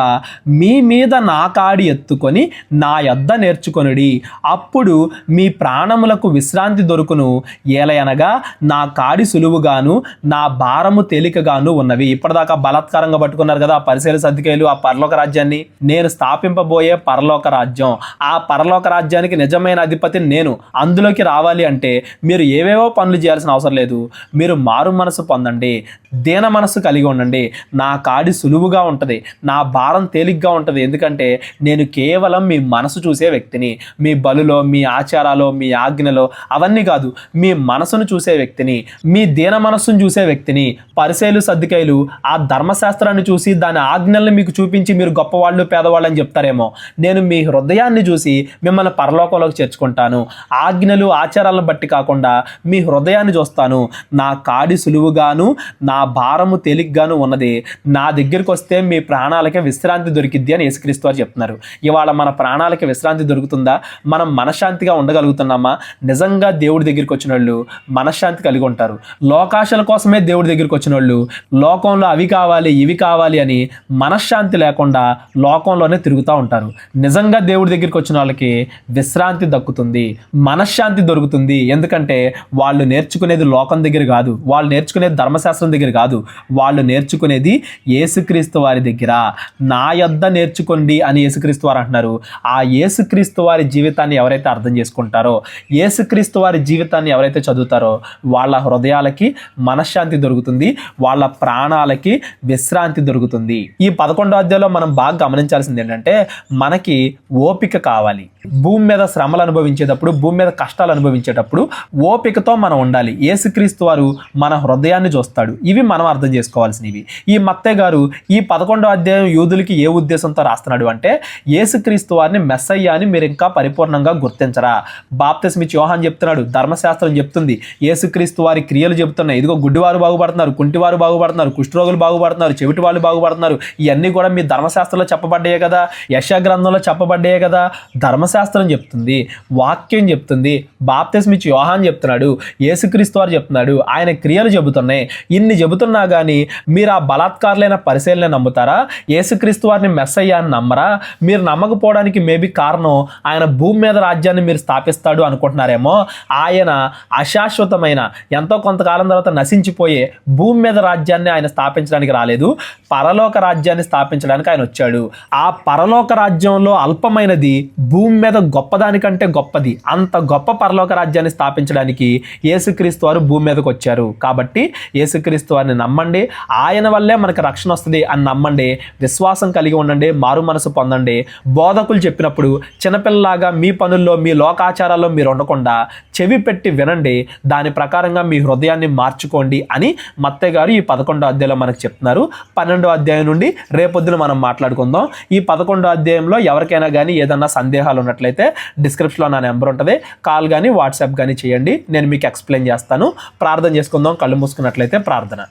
మీ మీద నా కాడి ఎత్తుకొని నా యొద్ద నేర్చుకొనుడి, అప్పుడు మీ ప్రాణములకు విశ్రాంతి దొరుకును. ఏలయనగా నా కాడి సులువుగాను నా భారము తేలికగాను ఉన్నవి. ఇప్పటిదాకా బలాత్కారంగా పట్టుకున్నారు కదా ఆ పరిసయ్యులు సద్దుకేయులు ఆ పరలోక రాజ్యాన్ని. నేను స్థాపింపబోయే పరలోక రాజ్యం, ఆ పరలోక రాజ్యానికి నిజమైన అధిపతిని నేను. అందులోకి రావాలి అంటే మీరు ఏవేవో పనులు చేయాల్సిన అవసరం లేదు. మీరు మారు మనసు పొందండి, దీన మనసు కలిగి ఉండండి. నా కాడి సులువుగా ఉంటుంది, నా భారం తేలిగ్గా ఉంటుంది. ఎందుకంటే నేను కేవలం మీ మనసు చూసే వ్యక్తిని. మీ బలులో, మీ ఆచారాలో, మీ ఆజ్ఞలో అవన్నీ కాదు, మీ మనసును చూసే వ్యక్తిని, మీ దీన మనస్సును చూసే వ్యక్తిని. పరిసయ్యులు సద్దుకేయులు ఆ ధర్మశాస్త్రాన్ని చూసి దాని ఆజ్ఞల్ని మీకు చూపించి మీరు గొప్పవాళ్ళు పేదవాళ్ళు అని చెప్తారేమో. నేను మీ హృదయాన్ని చూసి మిమ్మల్ని పరలోకంలోకి చేర్చుకుంటాను. ఆజ్ఞలు ఆచారాలను బట్టి కాకుండా మీ హృదయాన్ని చూస్తాను. నా కాడి సులువుగాను నా భారము తేలిగ్గాను ఉన్నది. నా దగ్గరికి వస్తే మీ ప్రాణాలకే విశ్రాంతి దొరికిద్ది అని యేసుక్రీస్తు వారు చెప్తున్నారు. ఇవాళ మన ప్రాణాలకి విశ్రాంతి దొరుకుతుందా? మనం మనశ్శాంతిగా ఉండగలుగుతున్నామా? నిజంగా దేవుడి దగ్గరికి వచ్చిన వాళ్ళు మనశ్శాంతి కలిగి ఉంటారు. లోకాశల కోసమే దేవుడి దగ్గరికి వచ్చిన వాళ్ళు లోకంలో అవి కావాలి ఇవి కావాలి అని మనశ్శాంతి లేకుండా లోకంలోనే తిరుగుతూ ఉంటారు. నిజంగా దేవుడి దగ్గరికి వచ్చిన వాళ్ళకి విశ్రాంతి దక్కుతుంది, మనశ్శాంతి దొరుకుతుంది. ఎందుకంటే వాళ్ళు నేర్చుకునేది లోకం దగ్గర కాదు, వాళ్ళు నేర్చుకునేది ధర్మశాస్త్రం దగ్గర కాదు, వాళ్ళు నేర్చుకునేది యేసుక్రీస్తు వారి దగ్గర. నా యొద్ద నేర్చుకోండి అని యేసుక్రీస్తు వారు అంటున్నారు. ఆ యేసుక్రీస్తు వారి జీవితాన్ని ఎవరైతే అర్థం చేసుకుంటారో, యేసుక్రీస్తు వారి జీవితాన్ని ఎవరైతే చదువుతారో వాళ్ళ హృదయాలకి మనశ్శాంతి దొరుకుతుంది, వాళ్ళ ప్రాణాలకి విశ్రాంతి దొరుకుతుంది. ఈ 11వ అధ్యాయంలో మనం బాగా గమనించాల్సింది ఏంటంటే మనకి ఓపిక కావాలి. భూమి మీద శ్రమలు అనుభవించేటప్పుడు, భూమి మీద కష్టాలు అనుభవించేటప్పుడు ఓపికతో మనం ఉండాలి. యేసుక్రీస్తు వారు మన హృదయాన్ని చూస్తాడు. ఇవి మనం అర్థం చేసుకోవాల్సినవి. ఈ మత్తయి గారు ఈ 11వ అధ్యాయం యూదులకి ఏ ఉద్దేశంతో రాస్తున్నాడు అంటే, యేసుక్రీస్తు వారిని మెస్సయ్య అని మీరు ఇంకా పరిపూర్ణంగా గుర్తించరా? బాప్తిస్మిచ్చి యోహాన్ చెప్తున్నాడు, ధర్మశాస్త్రం చెప్తుంది, యేసుక్రీస్తు వారి క్రియలు చెబుతున్నాయి. ఇదిగో గుడ్డివారు బాగుపడుతున్నారు, కుంటివారు బాగుపడుతున్నారు, కుష్ఠరోగులు బాగుపడుతున్నారు, చెవిటి వాళ్ళు బాగుపడుతున్నారు. ఇవన్నీ కూడా మీ ధర్మశాస్త్రంలో చెప్పబడ్డాయే కదా, యెషయా గ్రంథంలో చెప్పబడ్డాయే కదా. ధర్మశాస్త్రం చెప్తుంది, వాక్యం చెప్తుంది, బాప్తిస్మిచ్చి యోహాన్ చెప్తున్నాడు, యేసుక్రీస్తు వారు చెప్తున్నాడు, ఆయన క్రియలు చెబుతున్నాయి. ఇన్ని చెబుతున్నా కానీ మీరు ఆ బలాత్కారులైన పరిసయ్యుల్ని నమ్ముతారా? యేసుక్రీస్తు వారిని మెస్సయ్య అని నమ్మరా? మీరు నమ్మకపోవడానికి మేబీ కారణం ఆయన భూమి మీద రాజ్యాన్ని మీరు స్థాపిస్తాడు అనుకుంటున్నారేమో. ఆయన అశాశ్వతమైన, ఎంతో కొంతకాలం తర్వాత నశించిపోయే భూమి మీద రాజ్యాన్ని ఆయన స్థాపించడానికి రాలేదు, పరలోక రాజ్యాన్ని స్థాపించడానికి ఆయన వచ్చాడు. ఆ పరలోక రాజ్యంలో అల్పమైనది భూమి మీద గొప్పదానికంటే గొప్పది. అంత గొప్ప పరలోక రాజ్యాన్ని స్థాపించడానికి యేసుక్రీస్తు వారు భూమి మీదకి వచ్చారు. కాబట్టి యేసుక్రీస్తు వారిని నమ్మండి, ఆయన వల్లే మనకు రక్షణ వస్తుంది అని నమ్మండి, విశ్వాసం కలిగి ఉండండి, మారు మనసు పొందండి. బోధకులు చెప్పినప్పుడు చిన్నపిల్లలాగా మీ పనుల్లో, మీ లోకాచారాల్లో మీరు ఉండకుండా చెవి పెట్టి వినండి, దాని ప్రకారంగా మీ హృదయాన్ని మార్చుకోండి అని మత్తయి గారు ఈ 11వ అధ్యాయంలో మనకు చెప్తున్నారు. 12వ అధ్యాయం నుండి రేపొద్దున మనం మాట్లాడుకుందాం. ఈ 11వ అధ్యాయంలో ఎవరికైనా కానీ ఏదన్నా సందేహాలు ఉన్నట్లయితే డిస్క్రిప్షన్లో నా నెంబర్ ఉంటుంది, కాల్ కానీ వాట్సాప్ కానీ చేయండి, నేను మీకు ఎక్స్ప్లెయిన్ చేస్తాను. ప్రార్థన చేసుకుందాం. కళ్ళు మూసుకున్నట్లయితే ప్రార్థన.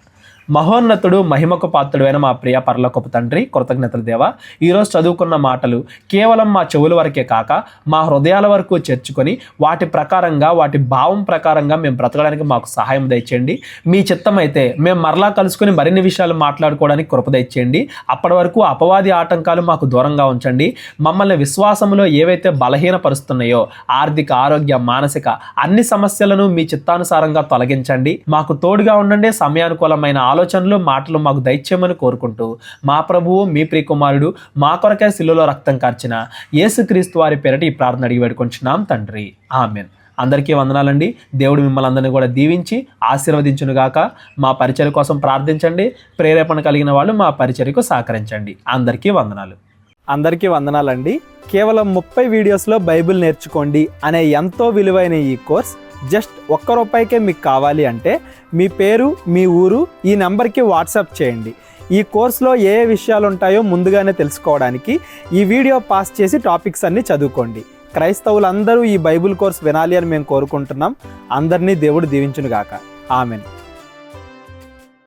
మహోన్నతుడు, మహిమకు పాత్రుడైన మా ప్రియ పరలోకపు తండ్రి, కృతజ్ఞతలు దేవా, ఈరోజు చదువుకున్న మాటలు కేవలం మా చెవుల వరకే కాక మా హృదయాల వరకు చేర్చుకొని వాటి ప్రకారంగా, వాటి భావం ప్రకారంగా మేము బ్రతకడానికి మాకు సహాయం దయచేయండి. మీ చిత్తం అయితే మేము మరలా కలుసుకొని మరిన్ని విషయాలు మాట్లాడుకోవడానికి కృప దయచేయండి. అప్పటి వరకు అపవాది ఆటంకాలు మాకు దూరంగా ఉంచండి. మమ్మల్ని విశ్వాసంలో ఏవైతే బలహీనపరుస్తున్నాయో, ఆర్థిక, ఆరోగ్య, మానసిక అన్ని సమస్యలను మీ చిత్తానుసారంగా తొలగించండి. మాకు తోడుగా ఉండండి. సమయానుకూలమైన ఆలోచనలు మాటలు మాకు దయచేయమని కోరుకుంటూ మా ప్రభువు మీ ప్రియకుమారుడు మా కొరకే శిలువలో రక్తం కార్చిన యేసుక్రీస్తు వారి పేరిట ఈ ప్రార్థన అడిగి వేడుకొంచున్నాం తండ్రి, ఆమెన్. అందరికీ వందనాలండి. దేవుడు మిమ్మల్ని అందరినీ కూడా దీవించి ఆశీర్వదించునుగాక. మా పరిచర్య కోసం ప్రార్థించండి. ప్రేరేపణ కలిగిన వాళ్ళు మా పరిచర్యకు సహకరించండి. అందరికీ వందనాలు. అందరికీ వందనాలండి. కేవలం 30 వీడియోస్లో బైబిల్ నేర్చుకోండి అనే ఎంతో విలువైన ఈ కోర్స్ జస్ట్ ₹1 మీకు కావాలి అంటే మీ పేరు, మీ ఊరు ఈ నెంబర్కి వాట్సాప్ చేయండి. ఈ కోర్సులో ఏ విషయాలు ఉంటాయో ముందుగానే తెలుసుకోవడానికి ఈ వీడియో పాస్ చేసి టాపిక్స్ అన్నీ చదువుకోండి. క్రైస్తవులందరూ ఈ బైబిల్ కోర్స్ వినాలి అని మేము కోరుకుంటున్నాం. అందరినీ దేవుడు దీవించునుగాక. ఆమెన్.